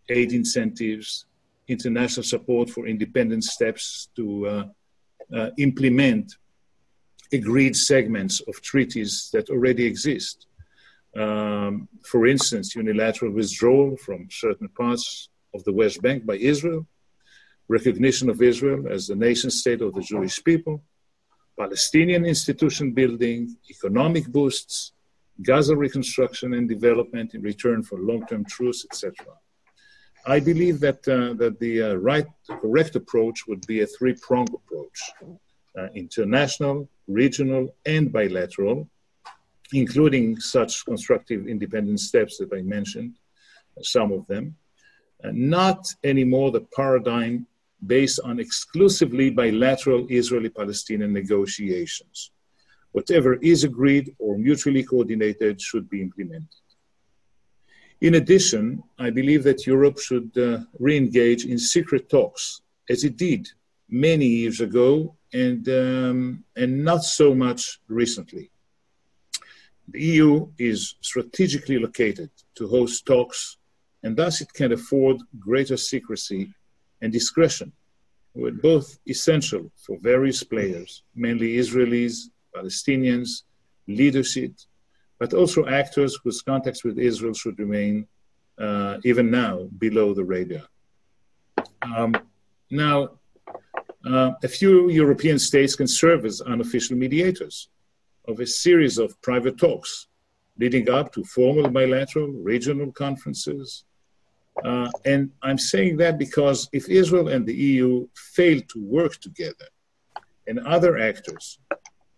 aid incentives, international support for independent steps to implement agreed segments of treaties that already exist. For instance, unilateral withdrawal from certain parts of the West Bank by Israel, recognition of Israel as the nation state of the Jewish people, Palestinian institution building, economic boosts, Gaza reconstruction and development in return for long-term truce, etc. I believe that the correct approach would be a three-pronged approach, international, regional, and bilateral, including such constructive independent steps that I mentioned, some of them, not anymore the paradigm based on exclusively bilateral Israeli-Palestinian negotiations. Whatever is agreed or mutually coordinated should be implemented. In addition, I believe that Europe should re-engage in secret talks, as it did many years ago and not so much recently. The EU is strategically located to host talks, and thus it can afford greater secrecy and discretion, were both essential for various players, mainly Israelis, Palestinians, leadership, but also actors whose contacts with Israel should remain, even now, below the radar. A few European states can serve as unofficial mediators of a series of private talks leading up to formal bilateral regional conferences. And I'm saying that because if Israel and the EU fail to work together and other actors,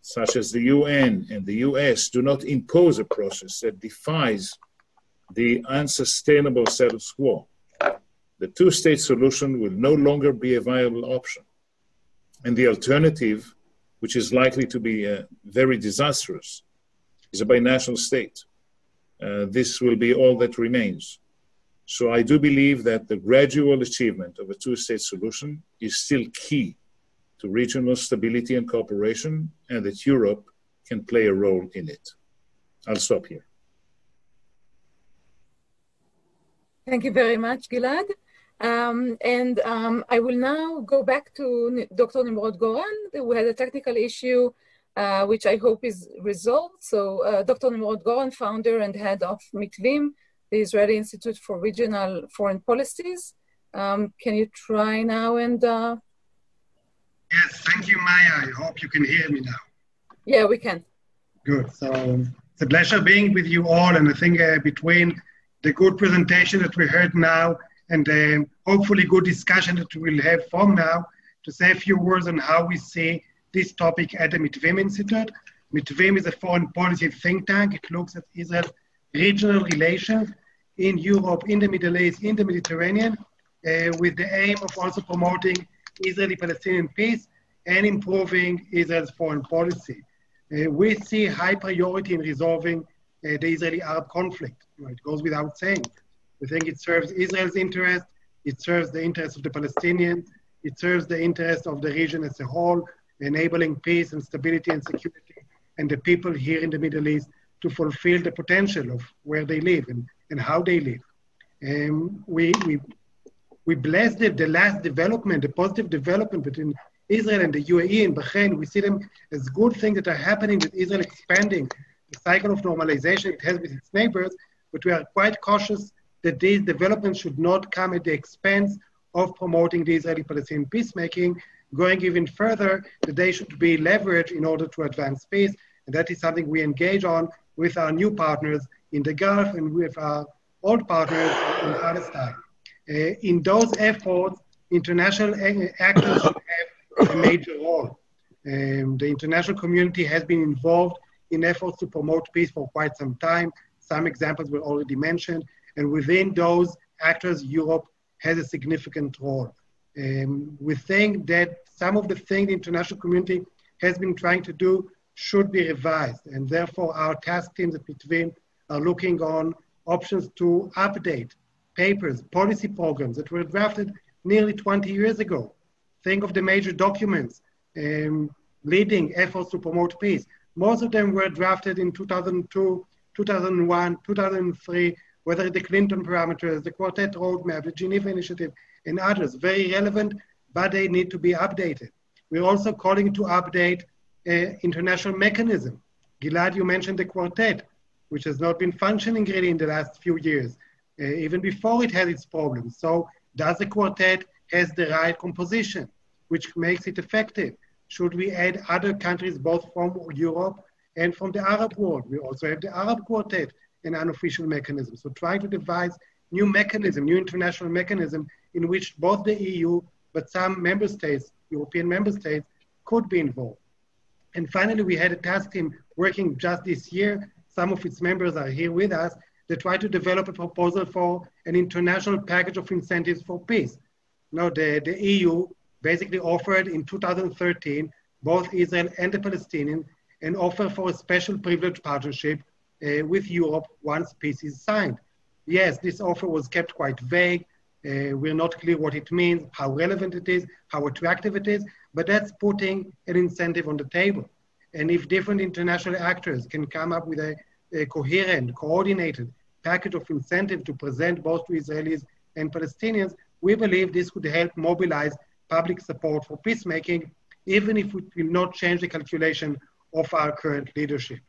such as the UN and the US, do not impose a process that defies the unsustainable status quo, the two-state solution will no longer be a viable option. And the alternative, which is likely to be very disastrous, is a binational state. This will be all that remains. So I do believe that the gradual achievement of a two-state solution is still key to regional stability and cooperation, and that Europe can play a role in it. I'll stop here. Thank you very much, Gilad. I will now go back to Dr. Nimrod Goren. We had a technical issue, which I hope is resolved. So Dr. Nimrod Goren, founder and head of Mitvim, the Israeli Institute for Regional Foreign Policies. Can you try now and... Yes, thank you, Maya. I hope you can hear me now. Yeah, we can. Good. So it's a pleasure being with you all. And I think between the good presentation that we heard now and hopefully good discussion that we will have from now, to say a few words on how we see this topic at the Mitvim Institute. Mitvim is a foreign policy think tank. It looks at Israel's regional relations in Europe, in the Middle East, in the Mediterranean, with the aim of also promoting Israeli-Palestinian peace and improving Israel's foreign policy. We see high priority in resolving the Israeli-Arab conflict. It goes without saying. We think it serves Israel's interest, it serves the interest of the Palestinians, it serves the interest of the region as a whole, enabling peace and stability and security, and the people here in the Middle East to fulfill the potential of where they live and how they live. We bless the last development, the positive development between Israel and the UAE and Bahrain. We see them as good things that are happening with Israel expanding the cycle of normalization it has with its neighbors, but we are quite cautious that these developments should not come at the expense of promoting the Israeli-Palestinian peacemaking, going even further, that they should be leveraged in order to advance peace. And that is something we engage on with our new partners in the Gulf and with our old partners in Palestine. In those efforts, international actors should have a major role. The international community has been involved in efforts to promote peace for quite some time. Some examples were already mentioned. And within those actors, Europe has a significant role. We think that some of the things the international community has been trying to do should be revised. And therefore, our task teams at Mitvim are looking on options to update papers, policy programs that were drafted nearly 20 years ago. Think of the major documents leading efforts to promote peace. Most of them were drafted in 2002, 2001, 2003, whether the Clinton parameters, the Quartet Roadmap, the Geneva Initiative, and others, very relevant, but they need to be updated. We're also calling to update international mechanism. Gilad, you mentioned the Quartet, which has not been functioning really in the last few years, even before it had its problems. So does the Quartet has the right composition, which makes it effective? Should we add other countries, both from Europe and from the Arab world? We also have the Arab Quartet, an unofficial mechanism. So try to devise new mechanism, new international mechanism in which both the EU, but some member states, European member states, could be involved. And finally, we had a task team working just this year. Some of its members are here with us. They try to develop a proposal for an international package of incentives for peace. Now, the EU basically offered in 2013, both Israel and the Palestinians, an offer for a special privileged partnership with Europe once peace is signed. Yes, this offer was kept quite vague. We're not clear what it means, how relevant it is, how attractive it is, but that's putting an incentive on the table. And if different international actors can come up with a coherent, coordinated package of incentive to present both to Israelis and Palestinians, we believe this could help mobilize public support for peacemaking, even if it will not change the calculation of our current leadership.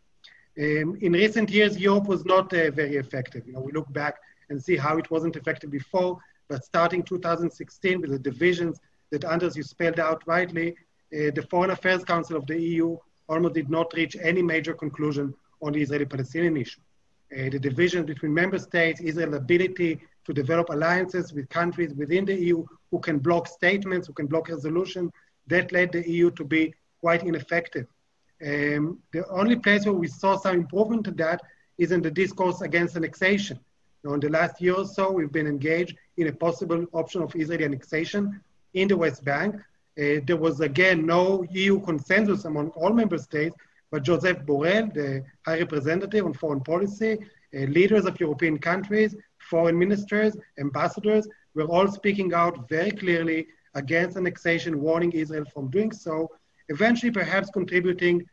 In recent years, Europe was not very effective. We look back and see how it wasn't effective before, but starting 2016 with the divisions that Anders, you spelled out rightly, the Foreign Affairs Council of the EU almost did not reach any major conclusion on the Israeli-Palestinian issue. The division between member states, Israel's ability to develop alliances with countries within the EU who can block statements, who can block resolution, that led the EU to be quite ineffective. The only place where we saw some improvement to that is in the discourse against annexation. In the last year or so, we've been engaged in a possible option of Israeli annexation in the West Bank. There was, again, no EU consensus among all member states, but Joseph Borrell, the High Representative on Foreign Policy, leaders of European countries, foreign ministers, ambassadors, were all speaking out very clearly against annexation, warning Israel from doing so, eventually perhaps contributing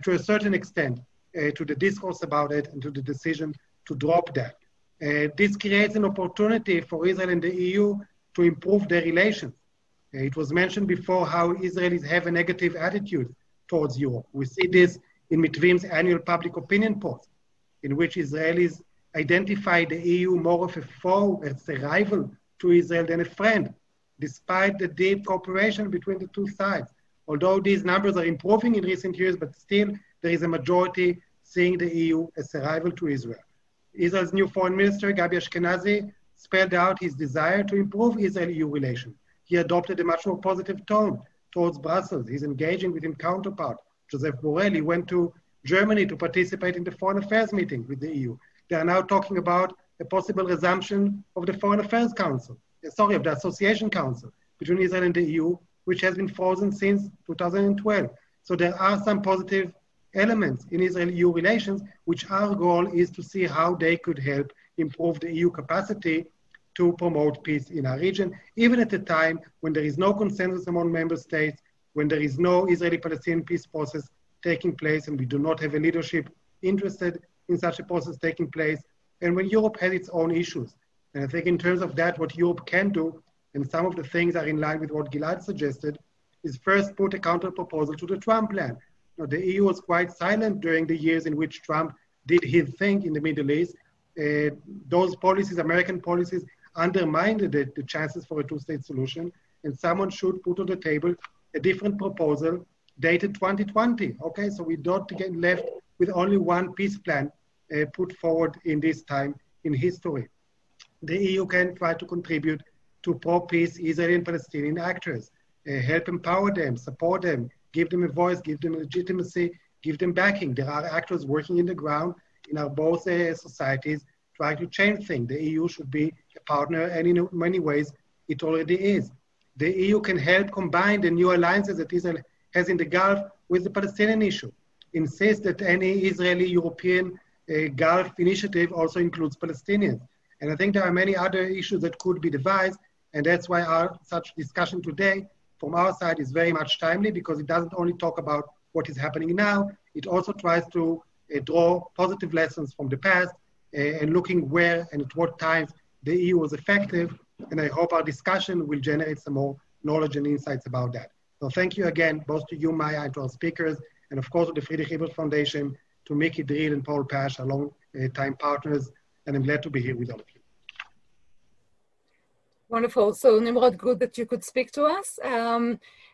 to a certain extent to the discourse about it and to the decision to drop that. This creates an opportunity for Israel and the EU to improve their relations. It was mentioned before how Israelis have a negative attitude towards Europe. We see this in Mitvim's annual public opinion polls, in which Israelis identify the EU more of a foe, as a rival to Israel than a friend, despite the deep cooperation between the two sides. Although these numbers are improving in recent years, but still there is a majority seeing the EU as a rival to Israel. Israel's new foreign minister, Gabi Ashkenazi, spelled out his desire to improve Israel-EU relations. He adopted a much more positive tone towards Brussels. He's engaging with his counterpart, Joseph Borrell. He went to Germany to participate in the foreign affairs meeting with the EU. They are now talking about a possible resumption of the Foreign Affairs Council, of the Association Council between Israel and the EU, which has been frozen since 2012. So there are some positive elements in Israel-EU relations, which our goal is to see how they could help improve the EU capacity to promote peace in our region, even at a time when there is no consensus among member states, when there is no Israeli-Palestinian peace process taking place, and we do not have a leadership interested in such a process taking place, and when Europe has its own issues. And I think in terms of that, what Europe can do, and some of the things are in line with what Gilad suggested, is first put a counter proposal to the Trump plan. The EU was quite silent during the years in which Trump did his thing in the Middle East. Those policies, American policies, undermined the chances for a two-state solution, and someone should put on the table a different proposal dated 2020. Okay, so we don't get left with only one peace plan put forward in this time in history. The EU can try to contribute to pro-peace Israeli and Palestinian actors. help empower them, support them, give them a voice, give them legitimacy, give them backing. There are actors working in the ground in our both societies trying to change things. The EU should be a partner, and in many ways, it already is. The EU can help combine the new alliances that Israel has in the Gulf with the Palestinian issue. Insist that any Israeli-European Gulf initiative also includes Palestinians. And I think there are many other issues that could be devised, and that's why such discussion today from our side is very much timely, because it doesn't only talk about what is happening now, it also tries to draw positive lessons from the past and looking where and at what times the EU was effective. And I hope our discussion will generate some more knowledge and insights about that. So thank you again, both to you, Maya, and to our speakers, and of course to the Friedrich-Ebert Foundation, to Micky, Dril, and Paul Pash, our long-time partners, and I'm glad to be here with all of you. Wonderful. So Nimrod, good that you could speak to us.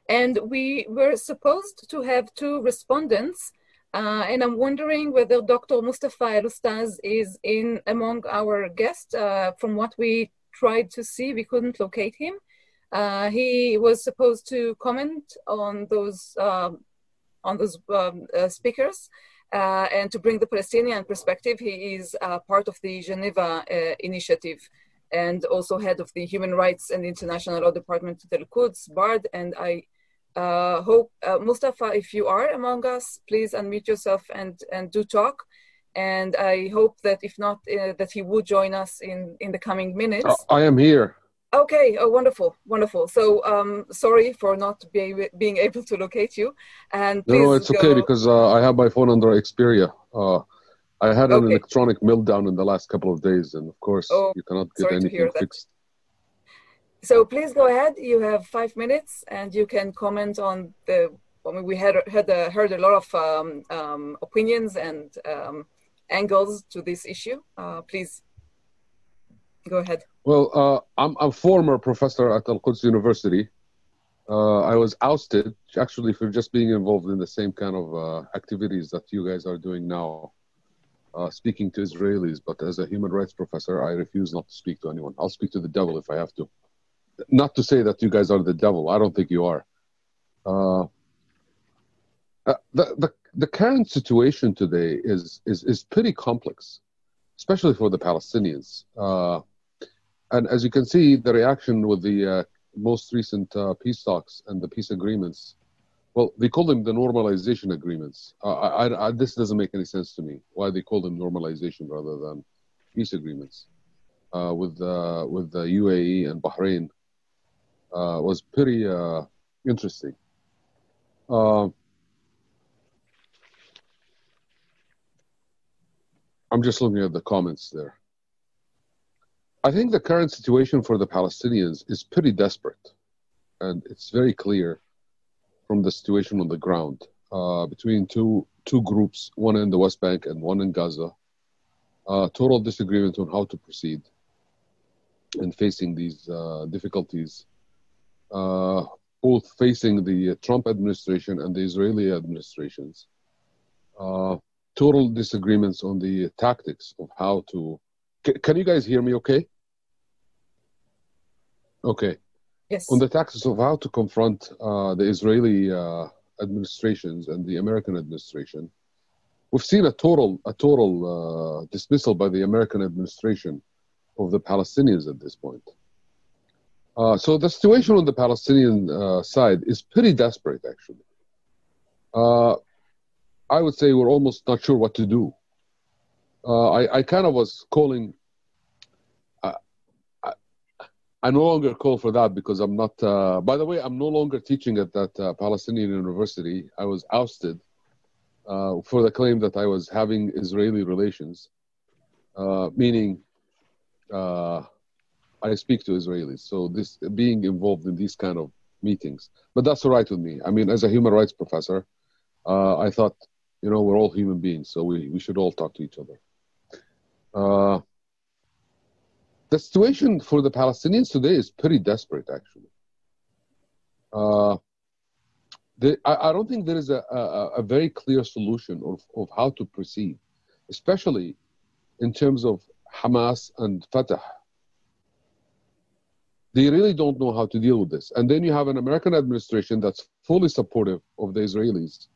And we were supposed to have 2 respondents, and I'm wondering whether Dr. Mustafa El-Ustaz is in among our guests. From what we tried to see, we couldn't locate him. He was supposed to comment on those speakers and to bring the Palestinian perspective. He is part of the Geneva initiative and also head of the Human Rights and International Law Department at Al-Quds, BARD. And I hope, Mustafa, if you are among us, please unmute yourself and do talk. And I hope that if not, that he would join us in the coming minutes. I am here. Okay, oh, wonderful, wonderful. So sorry for not being able to locate you. And please no, it's okay, because I have my phone under Xperia. I had an electronic meltdown in the last couple of days, and of course, you cannot get anything fixed. So please go ahead. You have 5 minutes, and you can comment on the. I mean, we heard a lot of opinions and angles to this issue. Please go ahead. Well, I'm a former professor at Al-Quds University. I was ousted, actually, for just being involved in the same kind of activities that you guys are doing now. Speaking to Israelis, but as a human rights professor, I refuse not to speak to anyone. I'll speak to the devil if I have to. Not to say that you guys are the devil. I don't think you are. The current situation today is pretty complex, especially for the Palestinians. And as you can see, the reaction with the most recent peace talks and the peace agreements, well, they call them the normalization agreements. This doesn't make any sense to me, why they call them normalization rather than peace agreements. With the UAE and Bahrain was pretty interesting. I'm just looking at the comments there. I think the current situation for the Palestinians is pretty desperate, and it's very clear from the situation on the ground between two groups, one in the West Bank and one in Gaza. Total disagreement on how to proceed in facing these difficulties, both facing the Trump administration and the Israeli administrations. Total disagreements on the tactics of how to... Can you guys hear me okay? Okay. Yes. On the tactics of how to confront the Israeli administrations and the American administration, we've seen a total dismissal by the American administration of the Palestinians at this point. So the situation on the Palestinian side is pretty desperate, actually. I would say we're almost not sure what to do. I kind of was calling... I no longer call for that because I'm not... by the way, I'm no longer teaching at that Palestinian university. I was ousted for the claim that I was having Israeli relations, meaning I speak to Israelis. So this being involved in these kind of meetings. But that's all right with me. I mean, as a human rights professor, I thought, you know, we're all human beings, so we should all talk to each other. The situation for the Palestinians today is pretty desperate, actually. I don't think there is a very clear solution of how to proceed, especially in terms of Hamas and Fatah. They really don't know how to deal with this. And then you have an American administration that's fully supportive of the Israelis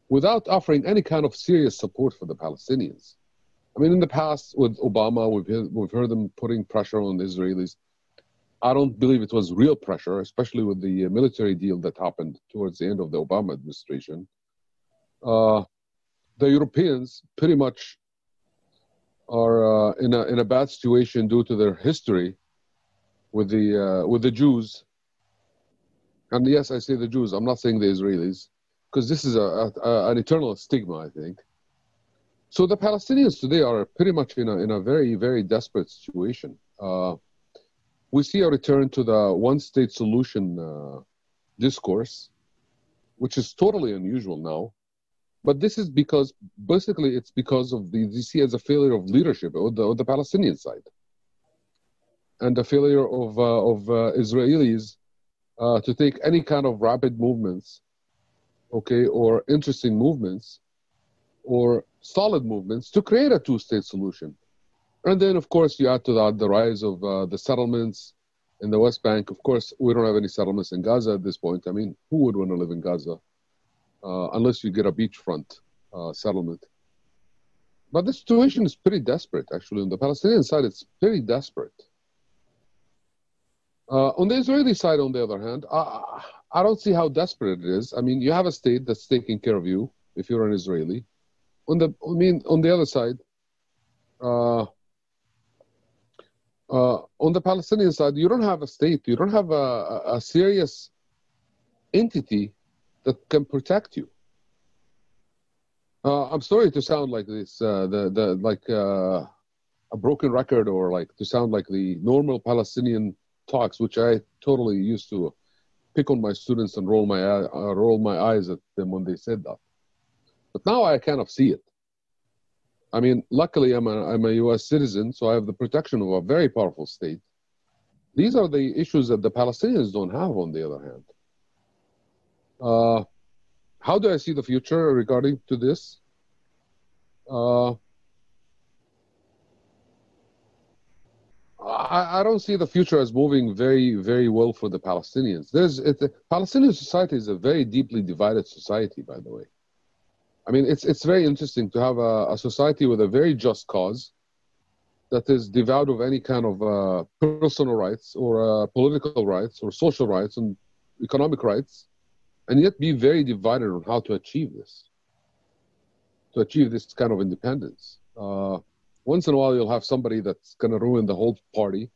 without offering any kind of serious support for the Palestinians. I mean, in the past with Obama, we've heard them putting pressure on the Israelis. I don't believe it was real pressure, especially with the military deal that happened towards the end of the Obama administration. The Europeans pretty much are in a bad situation due to their history with the Jews. And yes, I say the Jews. I'm not saying the Israelis, because this is an eternal stigma, I think. So the Palestinians today are pretty much in a very, very desperate situation. We see a return to the one-state solution discourse, which is totally unusual now. But this is because, basically, it's because of the DC as a failure of leadership on the Palestinian side, and the failure of Israelis to take any kind of rapid movements, okay, or interesting movements, or solid movements to create a two-state solution. And then, of course, you add to that the rise of the settlements in the West Bank. Of course, we don't have any settlements in Gaza at this point. I mean, who would want to live in Gaza unless you get a beachfront settlement? But the situation is pretty desperate, actually. On the Palestinian side, it's pretty desperate. On the Israeli side, on the other hand, I don't see how desperate it is. I mean, you have a state that's taking care of you if you're an Israeli. On the other side, on the Palestinian side, you don't have a state. You don't have a serious entity that can protect you. I'm sorry to sound like this, a broken record, or like to sound like the normal Palestinian talks, which I totally used to pick on my students and roll my eyes at them when they said that. But now I kind of see it. I mean, luckily I'm a U.S. citizen, so I have the protection of a very powerful state. These are the issues that the Palestinians don't have, on the other hand. How do I see the future regarding to this? I don't see the future as moving very, very well for the Palestinians. The Palestinian society is a very deeply divided society, by the way. I mean, it's very interesting to have a society with a very just cause that is devoid of any kind of personal rights or political rights or social rights and economic rights, and yet be very divided on how to achieve this kind of independence. Once in a while, you'll have somebody that's going to ruin the whole party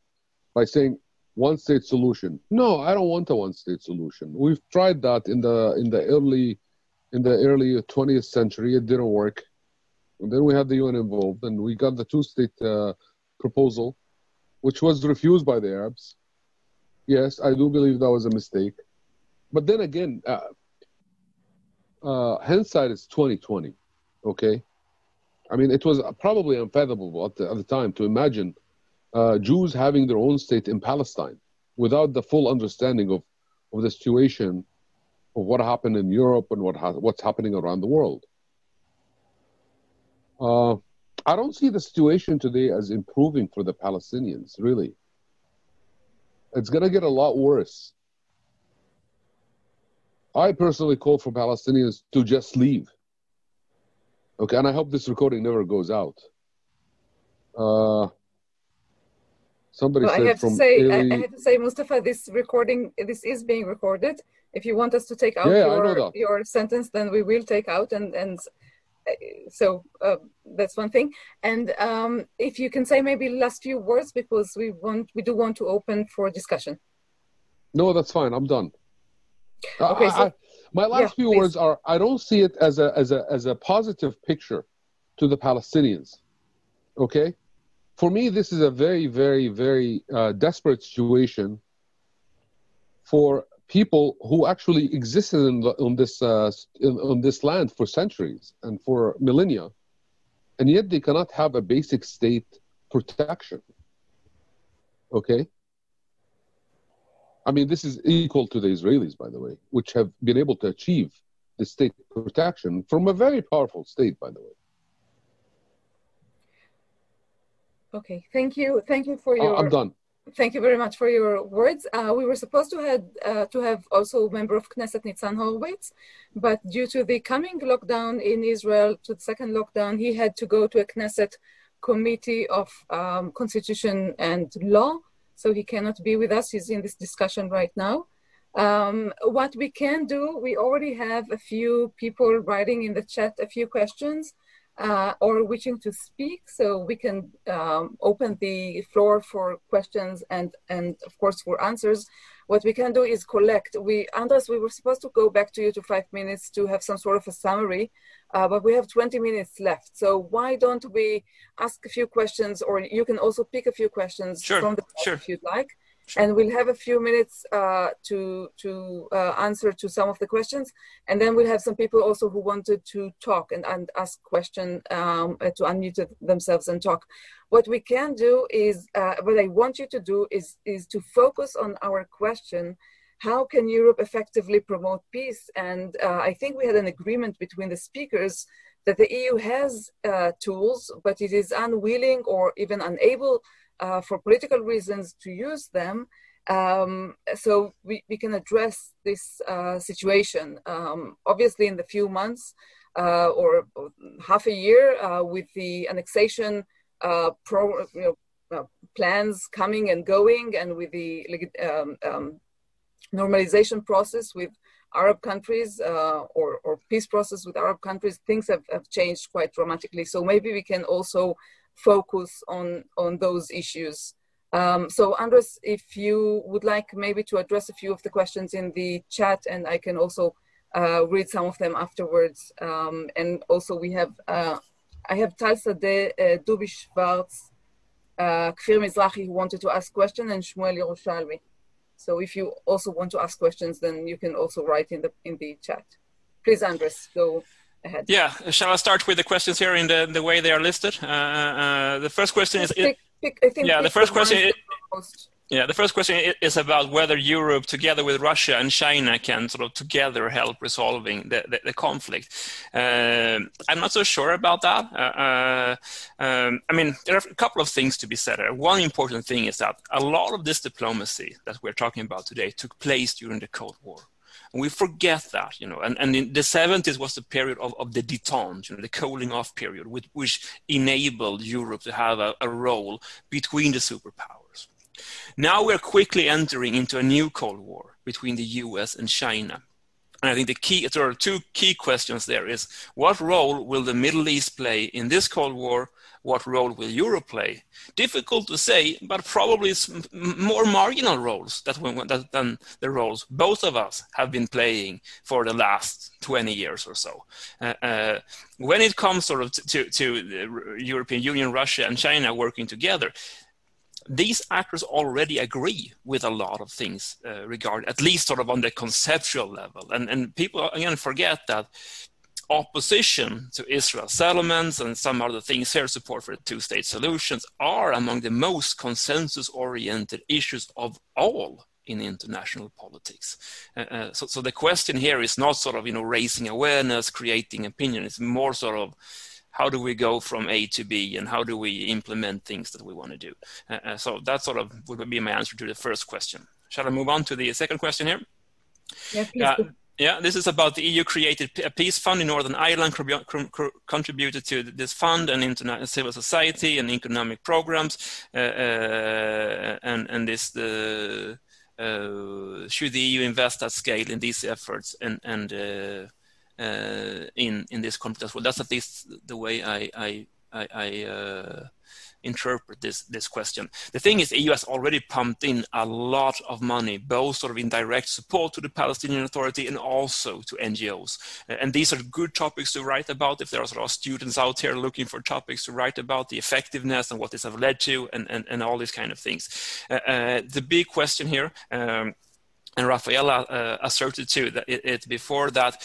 by saying one-state solution. No, I don't want a one-state solution. We've tried that in the early 20th century. It didn't work. And then we had the UN involved, and we got the two-state proposal, which was refused by the Arabs. Yes, I do believe that was a mistake. But then again, hindsight is 2020. Okay. I mean, it was probably unfathomable at the time to imagine Jews having their own state in Palestine without the full understanding of the situation of what happened in Europe and what's happening around the world. I don't see the situation today as improving for the Palestinians, really. It's going to get a lot worse. I personally call for Palestinians to just leave. Okay, and I hope this recording never goes out. Somebody said I have to say, Mustafa, this is being recorded. If you want us to take out your sentence, then we will take out, and so that's one thing. And if you can say maybe last few words, because we do want to open for discussion. No, that's fine. I'm done. Okay. My last few words are: I don't see it as a positive picture to the Palestinians. Okay, for me, this is a very, very, very desperate situation for people who actually existed on this land for centuries and for millennia, and yet they cannot have a basic state protection. Okay. I mean, this is equal to the Israelis, by the way, which have been able to achieve the state protection from a very powerful state, by the way. Okay, thank you for your... I'm done. Thank you very much for your words. We were supposed to have also member of Knesset Nitzan Horowitz, but due to the coming lockdown in Israel, to the second lockdown, he had to go to a Knesset committee of Constitution and Law, so he cannot be with us. He's in this discussion right now. What we can do, we already have a few people writing in the chat a few questions or wishing to speak, so we can open the floor for questions and of course for answers. What we can do is collect. Andres, we were supposed to go back to you to 5 minutes to have some sort of a summary, but we have 20 minutes left. So why don't we ask a few questions, or you can also pick a few questions from the chat if you'd like. Sure. And we'll have a few minutes to answer to some of the questions. And then we'll have some people also who wanted to talk and ask questions, to unmute themselves and talk. What we can do is, what I want you to do is to focus on our question: how can Europe effectively promote peace? And I think we had an agreement between the speakers that the EU has tools, but it is unwilling or even unable for political reasons to use them. So we can address this situation. Obviously in the few months or half a year with the annexation plans coming and going, and with the normalization process with Arab countries or peace process with Arab countries, things have changed quite dramatically. So maybe we can also focus on those issues. So Andres, if you would like maybe to address a few of the questions in the chat, and I can also read some of them afterwards. And also we have, I have Tal Sadeh, Dubi Schwartz, Kfir Mizrahi, who wanted to ask questions, and Shmuel Yerushalmi. So if you also want to ask questions, then you can also write in the chat. Please, Andres, go ahead. Yeah, shall I start with the questions here in the way they are listed? The first question is... The first question is about whether Europe, together with Russia and China, can sort of together help resolving the conflict. I'm not so sure about that. I mean, there are a couple of things to be said here. One important thing is that a lot of this diplomacy that we're talking about today took place during the Cold War. And we forget that, you know, and in the 70s was the period of the détente, you know, the cooling off period, which enabled Europe to have a role between the superpowers. Now we're quickly entering into a new Cold War between the US and China. And I think there are two key questions there is, what role will the Middle East play in this Cold War? What role will Europe play? Difficult to say, but probably more marginal roles than the roles both of us have been playing for the last 20 years or so. When it comes sort of to the European Union, Russia, and China working together, these actors already agree with a lot of things regarding, at least sort of on the conceptual level. And people, again, forget that opposition to Israel settlements and some other things here, support for the two-state solutions, are among the most consensus-oriented issues of all in international politics. So the question here is not sort of, you know, raising awareness, creating opinion. It's more sort of, how do we go from A to B, and how do we implement things that we want to do? So that sort of would be my answer to the first question. Shall I move on to the second question here? Yeah, please. Yeah, this is about the EU created a peace fund in Northern Ireland, contributed to this fund and international civil society and economic programs, and this should the EU invest at scale in these efforts and in this conflict as well? That's at least the way I interpret this question. The thing is, the EU has already pumped in a lot of money, both sort of in direct support to the Palestinian Authority and also to NGOs. And these are good topics to write about if there are sort of students out here looking for topics to write about, the effectiveness and what this has led to, and all these kind of things. The big question here, and Rafaela asserted too that it before that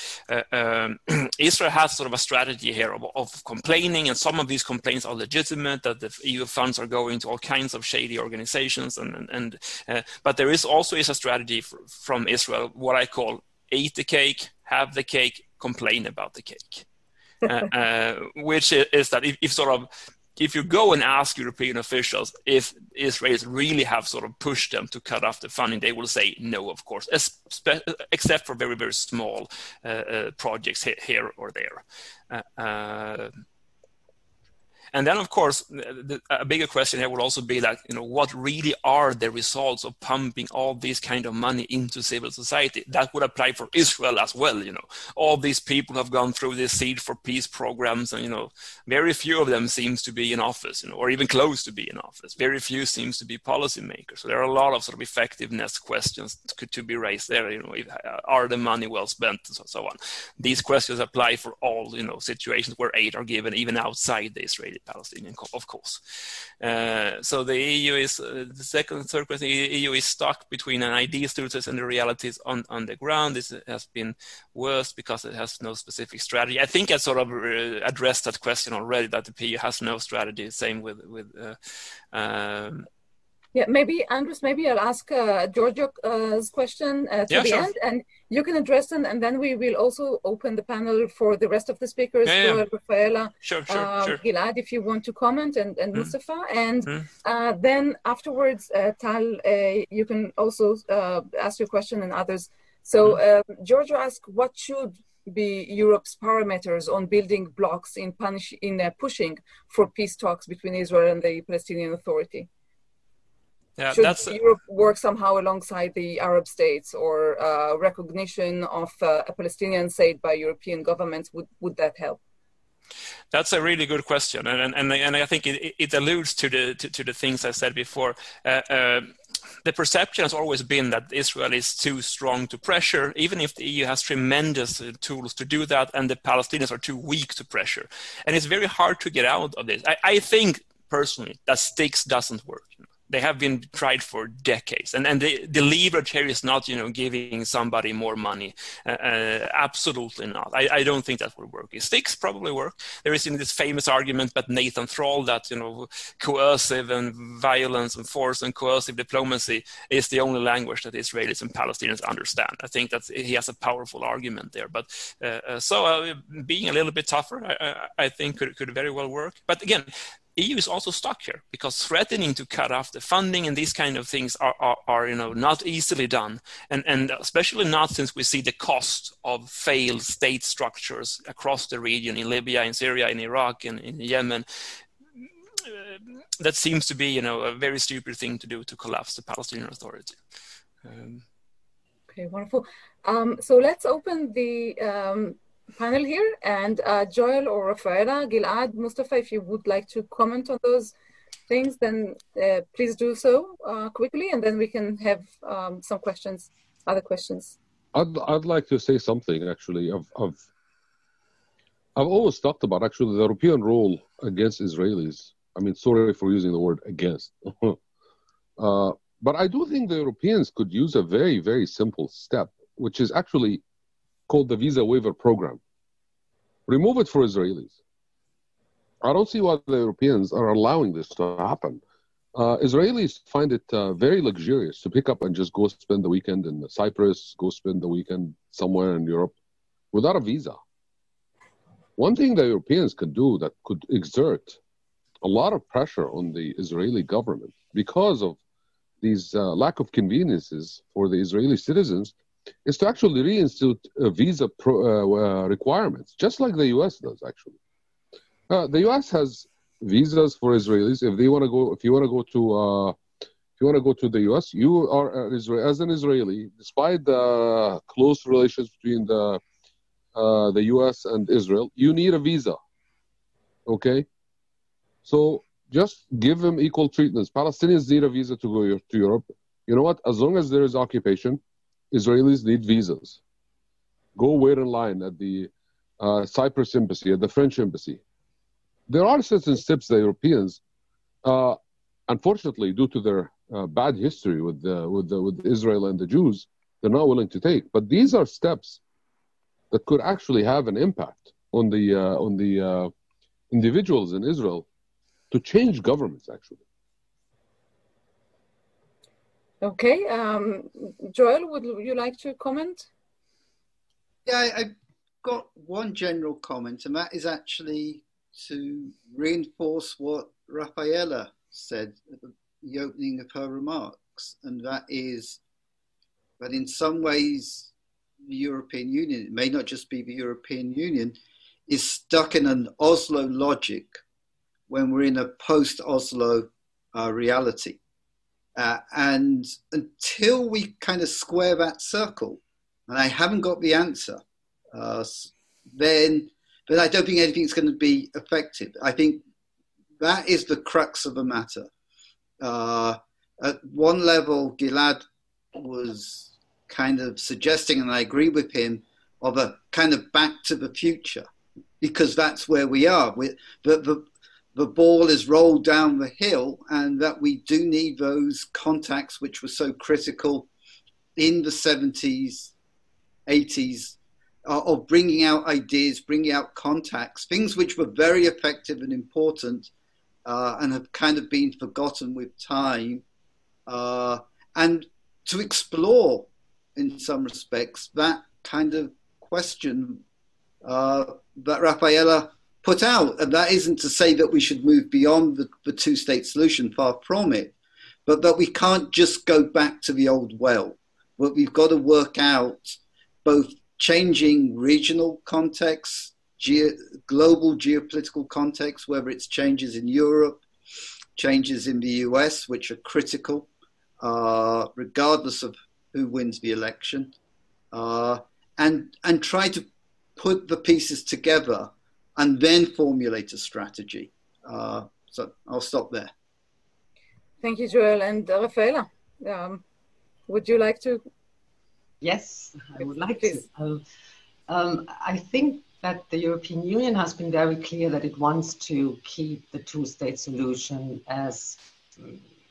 Israel has sort of a strategy here of complaining, and some of these complaints are legitimate, that the EU funds are going to all kinds of shady organizations, but there is also a strategy from Israel, what I call eat the cake, have the cake, complain about the cake, which is that if sort of if you go and ask European officials if Israelis really have sort of pushed them to cut off the funding, they will say no, of course, except for very, very small projects here or there. And then, of course, a bigger question here will also be like, what really are the results of pumping all this kind of money into civil society? That would apply for Israel as well. All these people have gone through this Seed for Peace programs, and very few of them seems to be in office, or even close to be in office. Very few seems to be policymakers. So there are a lot of sort of effectiveness questions to be raised there. Are the money well spent, and so on. These questions apply for all situations where aid are given, even outside the Israeli Palestinian, of course. So the EU is the second and third question. The EU is stuck between an ideal status and the realities on the ground. This has been worse because it has no specific strategy. I think I sort of addressed that question already, that the EU has no strategy. Same with yeah, maybe Andres, maybe I'll ask Giorgio's question to the end, and you can address them, and then we will also open the panel for the rest of the speakers, Rafaela, sure. Gilad, if you want to comment, and Mustafa, and then afterwards, Tal, you can also ask your question, and others. So Giorgio asked, what should be Europe's parameters on building blocks in pushing for peace talks between Israel and the Palestinian Authority? Yeah, should Europe work somehow alongside the Arab states, or recognition of a Palestinian state by European governments? Would that help? That's a really good question, and I think it alludes to the things I said before. The perception has always been that Israel is too strong to pressure, even if the EU has tremendous tools to do that, and the Palestinians are too weak to pressure. And it's very hard to get out of this. I think, personally, that sticks doesn't work. They have been tried for decades, and the leverage here is not, giving somebody more money. Absolutely not. I don't think that would work. Sticks probably work. There is this famous argument by Nathan Thrall that coercive and violence and force and coercive diplomacy is the only language that Israelis and Palestinians understand. I think that he has a powerful argument there. But so being a little bit tougher, I think could very well work. But again, EU is also stuck here because threatening to cut off the funding and these kind of things are not easily done, and especially not since we see the cost of failed state structures across the region, in Libya, in Syria, in Iraq, and in Yemen. That seems to be a very stupid thing to do, to collapse the Palestinian Authority. Okay, wonderful. So let's open the panel here, and Joel or Rafaela, Gilad, Mustafa, if you would like to comment on those things, then please do so quickly, and then we can have some questions, other questions. I'd like to say something, actually. I've always talked about, actually, the European role against Israelis. I mean, sorry for using the word against. But I do think the Europeans could use a very, very simple step, which is actually called the visa waiver program. Remove it for Israelis. I don't see why the Europeans are allowing this to happen. Israelis find it very luxurious to pick up and just go spend the weekend in Cyprus, go spend the weekend somewhere in Europe without a visa. One thing the Europeans could do that could exert a lot of pressure on the Israeli government because of these lack of conveniences for the Israeli citizens is to actually reinstitute visa requirements, just like the U.S. does, actually. The U.S. has visas for Israelis. If you want to go to the U.S., you are as an Israeli, despite the close relations between the U.S. and Israel, you need a visa. Okay, so just give them equal treatments. Palestinians need a visa to go to Europe. You know what? As long as there is occupation, Israelis need visas. Go wait in line at the Cyprus embassy, at the French embassy. There are certain steps the Europeans, unfortunately, due to their bad history with Israel and the Jews, they're not willing to take. But these are steps that could actually have an impact on the individuals in Israel to change governments, actually. Okay, Joel, would you like to comment? Yeah, I've got one general comment, and that is actually to reinforce what Rafaela said at the opening of her remarks, and that is that in some ways the European Union, it may not just be the European Union, is stuck in an Oslo logic when we're in a post-Oslo reality. And until we kind of square that circle, and I haven't got the answer, then I don't think anything's going to be effective. I think that is the crux of the matter. At one level, Gilad was kind of suggesting, and I agree with him, of a kind of back to the future, because that's where we are. The ball is rolled down the hill, and that we do need those contacts which were so critical in the 70s, 80s, of bringing out ideas, bringing out contacts, things which were very effective and important and have kind of been forgotten with time, and to explore, in some respects, that kind of question that Rafaela put out. And that isn't to say that we should move beyond the two-state solution, far from it, but that we can't just go back to the old well. But we've got to work out both changing regional contexts, global geopolitical contexts, whether it's changes in Europe, changes in the US, which are critical, regardless of who wins the election, and try to put the pieces together and then formulate a strategy. So I'll stop there. Thank you, Joel. And Rafaela, would you like to? Yes, I would like to. I think that the European Union has been very clear that it wants to keep the two-state solution as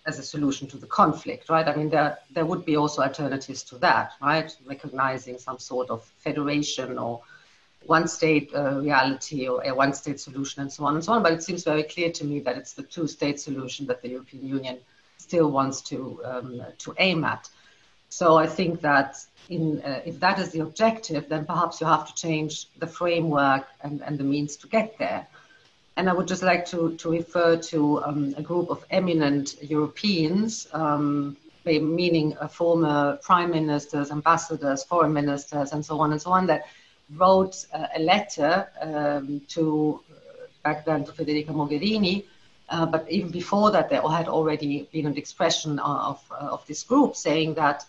a solution to the conflict, right? I mean, there would be also alternatives to that, right? Recognizing some sort of federation or one-state reality or a one-state solution and so on and so on. But it seems very clear to me that it's the two-state solution that the European Union still wants to aim at. So I think that if that is the objective, then perhaps you have to change the framework and the means to get there. And I would just like to refer to a group of eminent Europeans, meaning former prime ministers, ambassadors, foreign ministers, and so on, that wrote a letter back then to Federica Mogherini, but even before that, there had already been an expression of this group saying that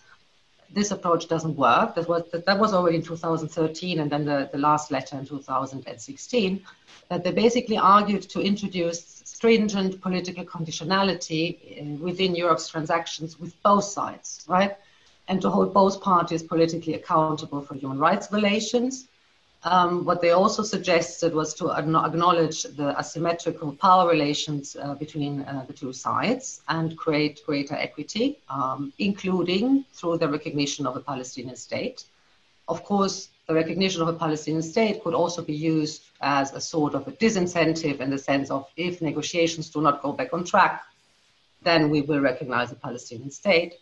this approach doesn't work. That was already in 2013, and then the last letter in 2016, that they basically argued to introduce stringent political conditionality within Europe's transactions with both sides, right? And to hold both parties politically accountable for human rights violations. What they also suggested was to acknowledge the asymmetrical power relations between the two sides and create greater equity, including through the recognition of a Palestinian state. Of course, the recognition of a Palestinian state could also be used as a sort of a disincentive in the sense of if negotiations do not go back on track, then we will recognize a Palestinian state.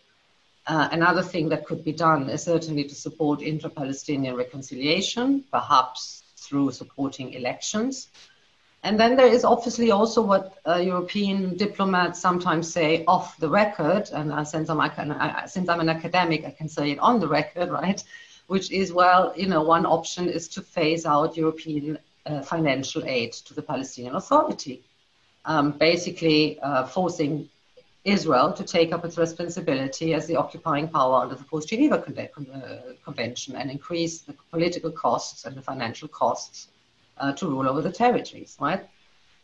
Another thing that could be done is certainly to support intra-Palestinian reconciliation, perhaps through supporting elections. And then there is obviously also what European diplomats sometimes say off the record, and since I'm an academic, I can say it on the record, right? Which is, well, one option is to phase out European financial aid to the Palestinian Authority, basically forcing Israel to take up its responsibility as the occupying power under the Post-Geneva Convention and increase the political costs and the financial costs to rule over the territories, right?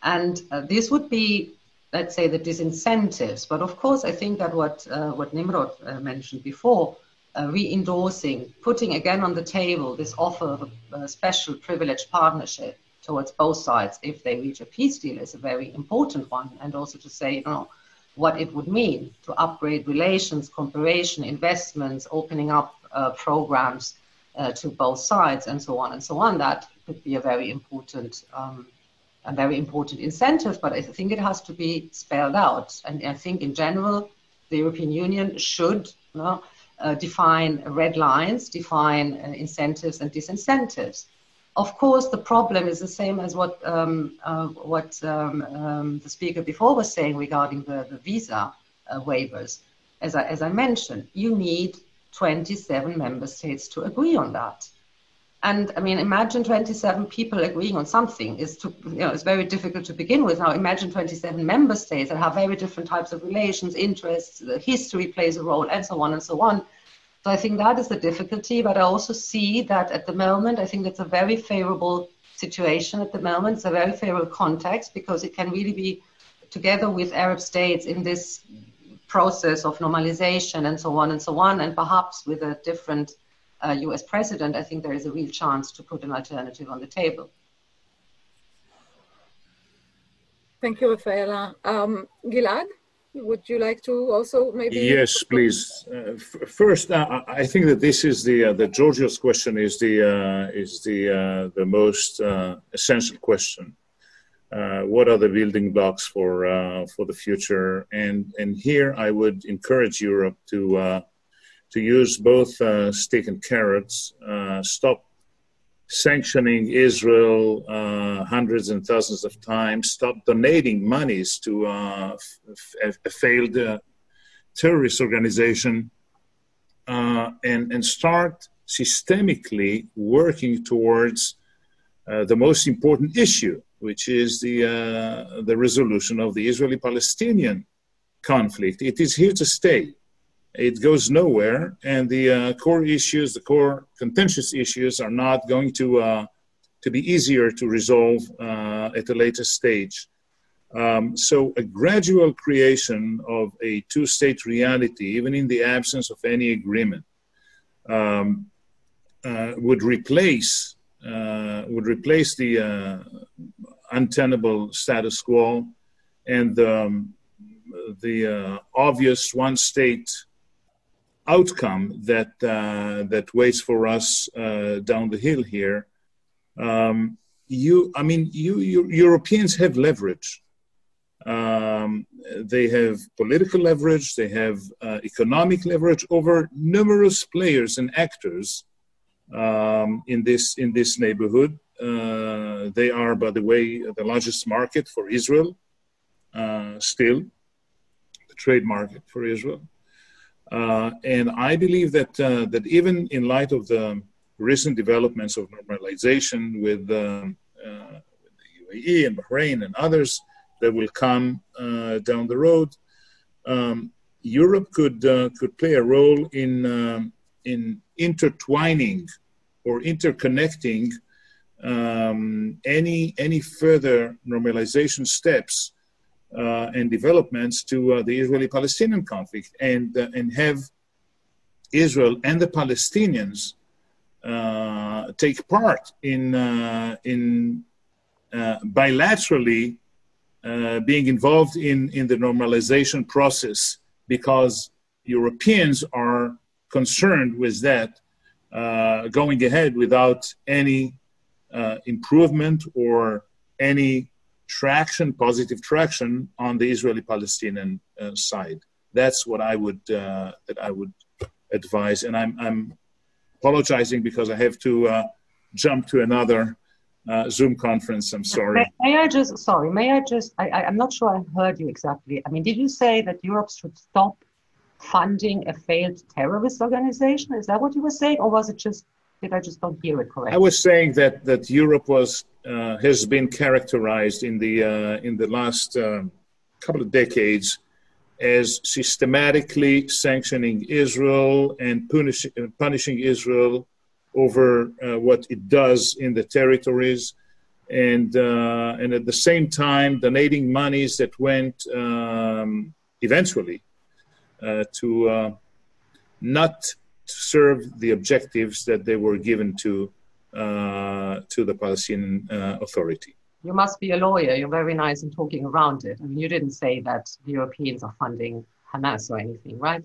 And this would be, let's say, the disincentives. But of course, I think that what Nimrod mentioned before, re-endorsing, putting again on the table this offer of a special privileged partnership towards both sides if they reach a peace deal is a very important one. And also to say, what it would mean to upgrade relations, cooperation, investments, opening up programs to both sides, and so on. That could be a very important incentive, but I think it has to be spelled out. And I think in general, the European Union should define red lines, define incentives and disincentives. Of course, the problem is the same as what the speaker before was saying regarding the visa waivers. As I mentioned, you need 27 member states to agree on that. And I mean, imagine 27 people agreeing on something it's very difficult to begin with. Now imagine 27 member states that have very different types of relations, interests, the history plays a role, and so on and so on. So I think that is the difficulty, but I also see that at the moment, I think it's a very favorable situation at the moment. It's a very favorable context because it can really be together with Arab states in this process of normalization and so on and so on, and perhaps with a different US president, I think there is a real chance to put an alternative on the table. Thank you, Rafaela. Gilad, would you like to also maybe? Yes, please. First, I think that this is the Georgia's question is the most essential question. What are the building blocks for the future? And here I would encourage Europe to use both stick and carrots. Stop sanctioning Israel hundreds and thousands of times. Stop donating monies to a failed terrorist organization, and start systemically working towards the most important issue, which is the resolution of the Israeli-Palestinian conflict. It is here to stay. It goes nowhere, and the core issues, the core contentious issues, are not going to be easier to resolve at a later stage. So a gradual creation of a two-state reality, even in the absence of any agreement, would replace the untenable status quo and the obvious one-state outcome that waits for us down the hill here. Europeans have leverage. They have political leverage. They have economic leverage over numerous players and actors in this neighborhood. They are, by the way, the largest market for Israel. Still, the trade market for Israel. And I believe that even in light of the recent developments of normalization with the UAE and Bahrain and others that will come down the road, Europe could play a role in intertwining or interconnecting any further normalization steps and developments to the Israeli-Palestinian conflict, and have Israel and the Palestinians take part in bilaterally being involved in the normalization process, because Europeans are concerned with that going ahead without any improvement or any positive traction on the Israeli-Palestinian side. That's what I would advise. And I'm apologizing because I have to jump to another Zoom conference. I'm sorry. I'm not sure I heard you exactly. I mean, did you say that Europe should stop funding a failed terrorist organization? Is that what you were saying, or was it just? Did I just don't hear it correctly? I was saying that Europe has been characterized in the last couple of decades as systematically sanctioning Israel and punishing Israel over what it does in the territories, and at the same time donating monies that went eventually to not serve the objectives that they were given to the Palestinian Authority. You must be a lawyer. You're very nice in talking around it. I mean, you didn't say that the Europeans are funding Hamas or anything, right?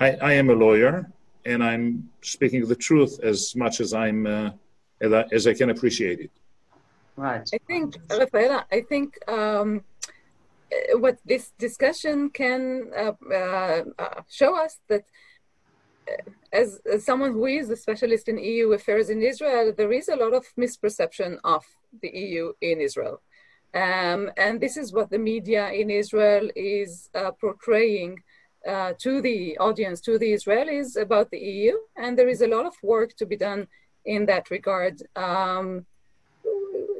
I am a lawyer, and I'm speaking the truth as much as as I can appreciate it. Right. I think, Rafaela, what this discussion can show us that as someone who is a specialist in EU affairs in Israel, there is a lot of misperception of the EU in Israel. And this is what the media in Israel is portraying to the audience, to the Israelis about the EU. And there is a lot of work to be done in that regard,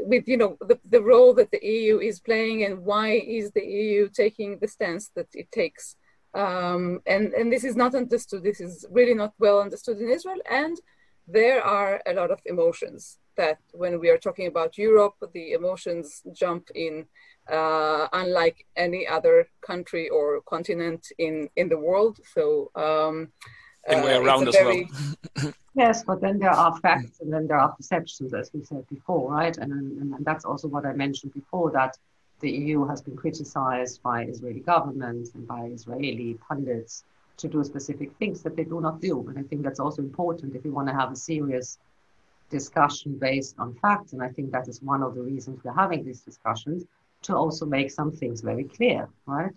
with the role that the EU is playing and why is the EU taking the stance that it takes. And this is not understood. This is really not well understood in Israel. And there are a lot of emotions that when we are talking about Europe, the emotions jump in unlike any other country or continent in the world. So and way around as well. Yes, but then there are facts and then there are perceptions, as we said before, right? And that's also what I mentioned before, that the EU has been criticized by Israeli governments and by Israeli pundits to do specific things that they do not do. And I think that's also important if you want to have a serious discussion based on facts. And I think that is one of the reasons we're having these discussions, to also make some things very clear, right?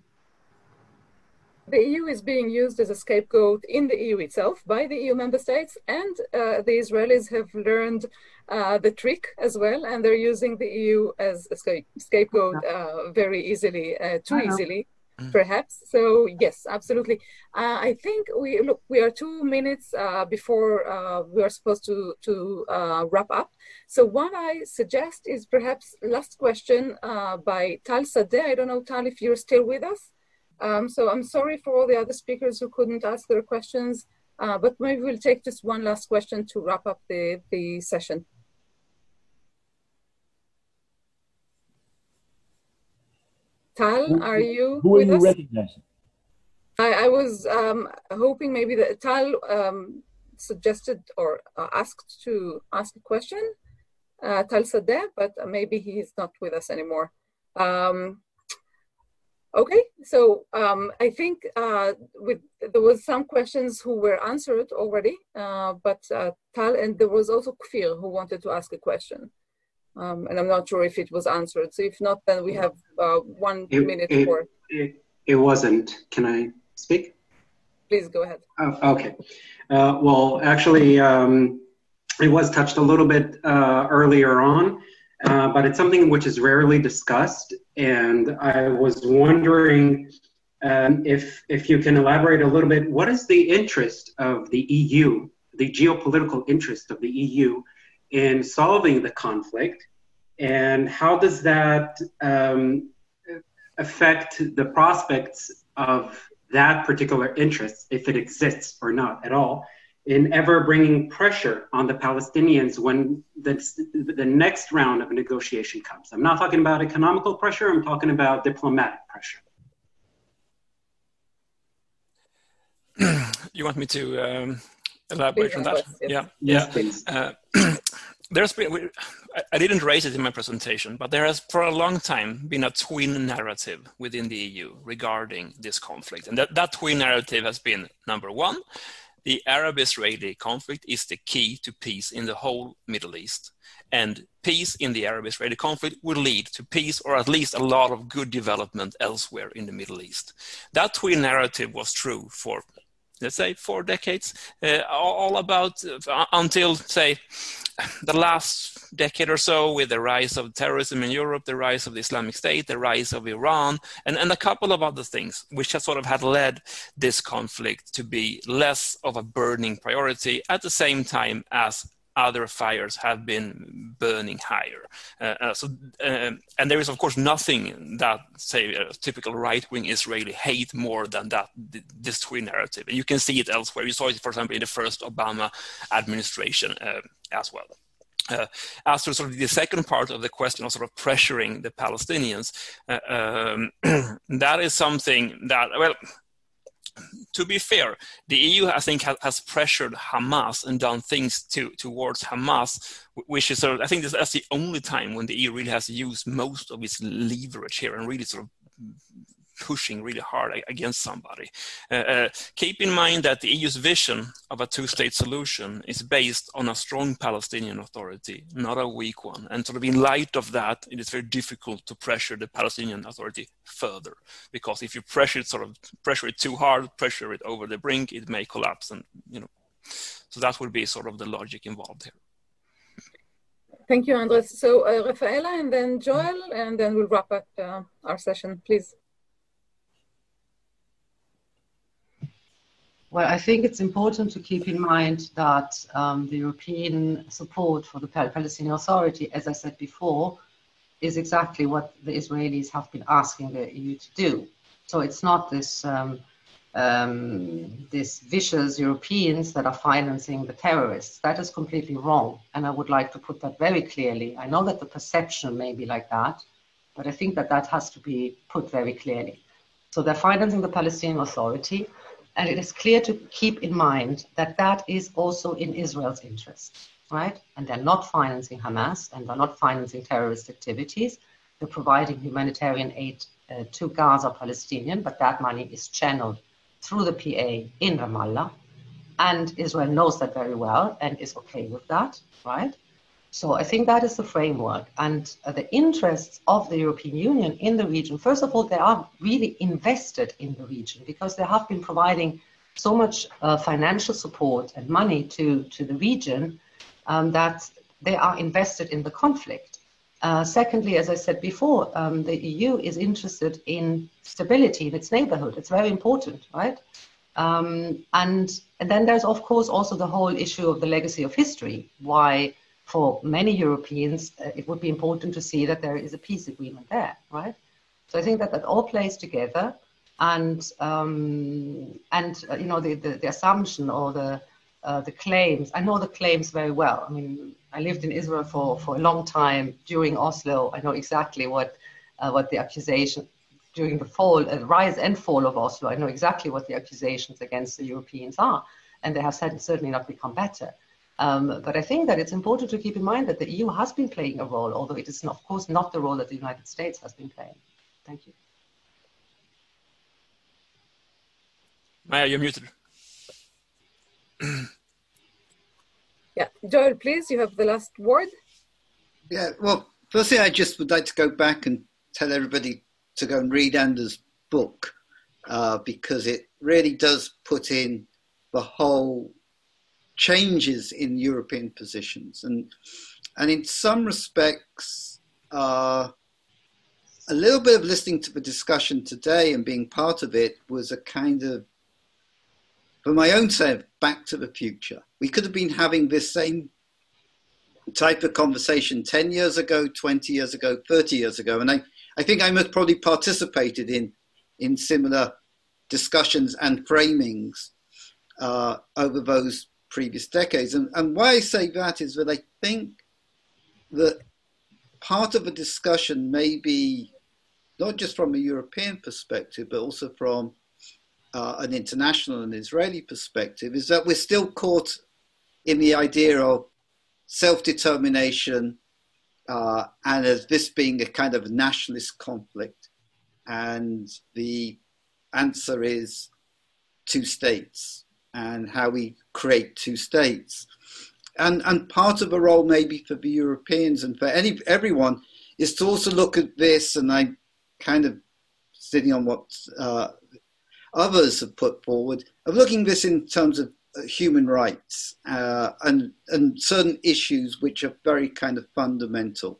The EU is being used as a scapegoat in the EU itself by the EU member states, and the Israelis have learned the trick as well, and they're using the EU as a scapegoat very easily, too easily, perhaps. So yes, absolutely. I think we are 2 minutes before we are supposed to wrap up. So what I suggest is perhaps last question by Tal Sadeh. I don't know, Tal, if you're still with us. So I'm sorry for all the other speakers who couldn't ask their questions, but maybe we'll take just one last question to wrap up the session. Tal, are you who with are you us? recognizing? I was hoping maybe that Tal suggested or asked to ask a question, Tal Sadeh, but maybe he's not with us anymore. Okay, so I think there was some questions who were answered already, but Tal, and there was also Kfir who wanted to ask a question. And I'm not sure if it was answered. So if not, then we have 1 minute for... It wasn't. Can I speak? Please go ahead. Okay. Well, actually, it was touched a little bit earlier on. But it's something which is rarely discussed, and I was wondering if you can elaborate a little bit. What is the interest of the EU, the geopolitical interest of the EU, in solving the conflict, and how does that affect the prospects of that particular interest, if it exists or not at all, in ever bringing pressure on the Palestinians when the next round of negotiation comes? I'm not talking about economical pressure, I'm talking about diplomatic pressure. You want me to elaborate on that? Yes. Yes, please. There's been, I didn't raise it in my presentation, but there has for a long time been a twin narrative within the EU regarding this conflict. And that twin narrative has been, number one, the Arab-Israeli conflict is the key to peace in the whole Middle East. And peace in the Arab-Israeli conflict will lead to peace, or at least a lot of good development elsewhere in the Middle East. That twin narrative was true for, let's say, 4 decades, all about until, say, the last decade or so, with the rise of terrorism in Europe, the rise of the Islamic State, the rise of Iran, and a couple of other things, which has sort of had led this conflict to be less of a burning priority at the same time as other fires have been burning higher. And there is, of course, nothing that, say, a typical right-wing Israeli hate more than this twin narrative. And you can see it elsewhere. You saw it, for example, in the first Obama administration as well. As to sort of the second part of the question of sort of pressuring the Palestinians, that is something that, well, to be fair, the EU, I think, has pressured Hamas and done things towards Hamas, which is sort of, I think that's the only time when the EU really has used most of its leverage here and really sort of pushing really hard against somebody. Keep in mind that the EU's vision of a two-state solution is based on a strong Palestinian Authority, not a weak one. And sort of in light of that, it is very difficult to pressure the Palestinian Authority further, because if you pressure it too hard, pressure it over the brink, it may collapse. And so that would be sort of the logic involved here. Thank you, Andres. So Rafaela and then Joel, and then we'll wrap up our session, please. Well, I think it's important to keep in mind that the European support for the Palestinian Authority, as I said before, is exactly what the Israelis have been asking the EU to do. So it's not this these vicious Europeans that are financing the terrorists. That is completely wrong. And I would like to put that very clearly. I know that the perception may be like that, but I think that that has to be put very clearly. So they're financing the Palestinian Authority, and it is clear to keep in mind that that is also in Israel's interest, right? And they're not financing Hamas, and they're not financing terrorist activities. They're providing humanitarian aid to Gaza Palestinian, but that money is channeled through the PA in Ramallah, and Israel knows that very well and is okay with that, right? So I think that is the framework, and the interests of the European Union in the region. First of all, they are really invested in the region because they have been providing so much financial support and money to the region that they are invested in the conflict. Secondly, as I said before, the EU is interested in stability in its neighborhood. It's very important, right? And then there's, of course, also the whole issue of the legacy of history, why for many Europeans, it would be important to see that there is a peace agreement there, right? So I think that that all plays together, and you know, the assumption or the claims. I know the claims very well. I mean, I lived in Israel for a long time during Oslo. I know exactly what the accusation during the fall, rise and fall of Oslo. I know exactly what the accusations against the Europeans are, and they have certainly not become better. But I think that it's important to keep in mind that the EU has been playing a role, although it is, of course, not the role that the United States has been playing. Thank you. Maya, you're muted. Yeah, Joel, please, you have the last word. Yeah, well, firstly, I just would like to go back and tell everybody to go and read Anders' book, because it really does put in the whole changes in European positions. And in some respects, a little bit of listening to the discussion today and being part of it was a kind of, for my own sake, back to the future. We could have been having this same type of conversation 10 years ago, 20 years ago, 30 years ago. And I think I must probably participated in similar discussions and framings over those previous decades. And why I say that is that I think that part of the discussion may be not just from a European perspective, but also from an international and Israeli perspective, is that we're still caught in the idea of self-determination and as this being a kind of nationalist conflict. And the answer is two states and how we create two states. And part of the role maybe for the Europeans and for everyone is to also look at this, and I'm kind of sitting on what others have put forward, of looking at this in terms of human rights and certain issues which are very kind of fundamental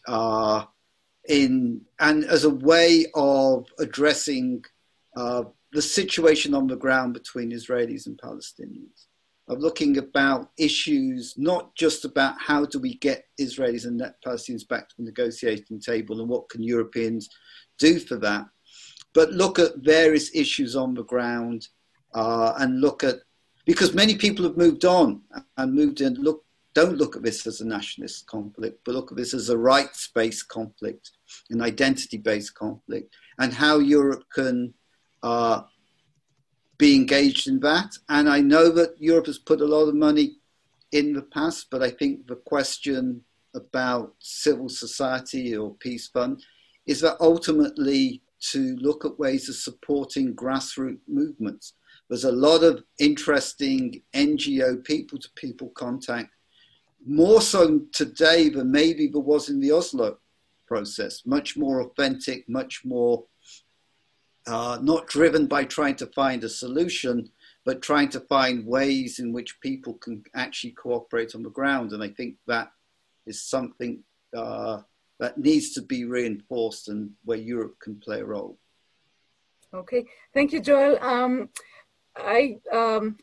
and as a way of addressing the situation on the ground between Israelis and Palestinians, of looking about issues, not just about how do we get Israelis and Palestinians back to the negotiating table and what can Europeans do for that, but look at various issues on the ground and look at, because many people have moved on and moved in, don't look at this as a nationalist conflict, but look at this as a rights-based conflict, an identity-based conflict, and how Europe can be engaged in that. And I know that Europe has put a lot of money in the past, but I think the question about civil society or peace fund is that ultimately to look at ways of supporting grassroots movements. There's a lot of interesting NGO people-to-people contact, more so today than maybe there was in the Oslo process, much more authentic, much more not driven by trying to find a solution, but trying to find ways in which people can actually cooperate on the ground. And I think that is something that needs to be reinforced and where Europe can play a role. Okay, thank you, Joel. I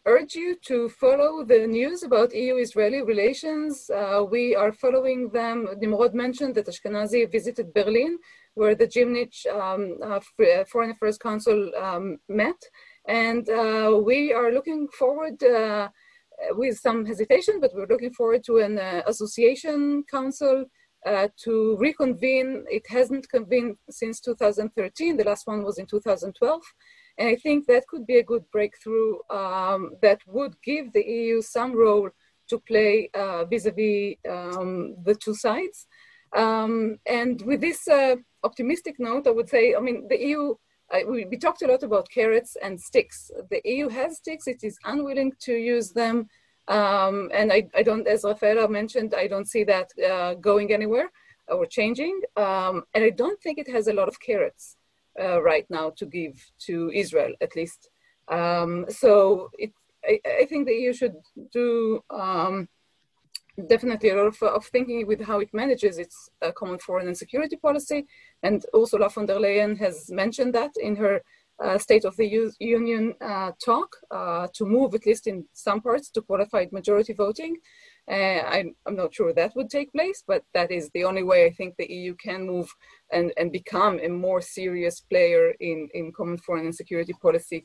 urge you to follow the news about EU-Israeli relations. We are following them. Nimrod mentioned that Ashkenazi visited Berlin, where the Gymnich Foreign Affairs Council met. And we are looking forward, with some hesitation, but we're looking forward to an association council to reconvene. It hasn't convened since 2013. The last one was in 2012. And I think that could be a good breakthrough that would give the EU some role to play vis-a-vis the two sides. And with this optimistic note, I would say, I mean, the EU, we talked a lot about carrots and sticks. The EU has sticks, it is unwilling to use them. And I don't, as Rafaela mentioned, I don't see that going anywhere or changing. And I don't think it has a lot of carrots right now to give to Israel, at least. So I think the EU should do definitely a lot of thinking with how it manages its common foreign and security policy. And Ursula von der Leyen has mentioned that in her State of the Union talk, to move, at least in some parts, to qualified majority voting. I'm not sure that would take place, but that is the only way I think the EU can move and become a more serious player in common foreign and security policy.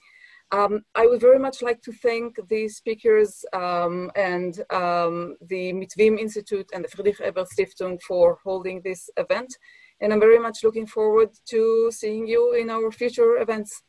I would very much like to thank the speakers and the Mitvim Institute and the Friedrich-Ebert-Stiftung for holding this event. And I'm very much looking forward to seeing you in our future events.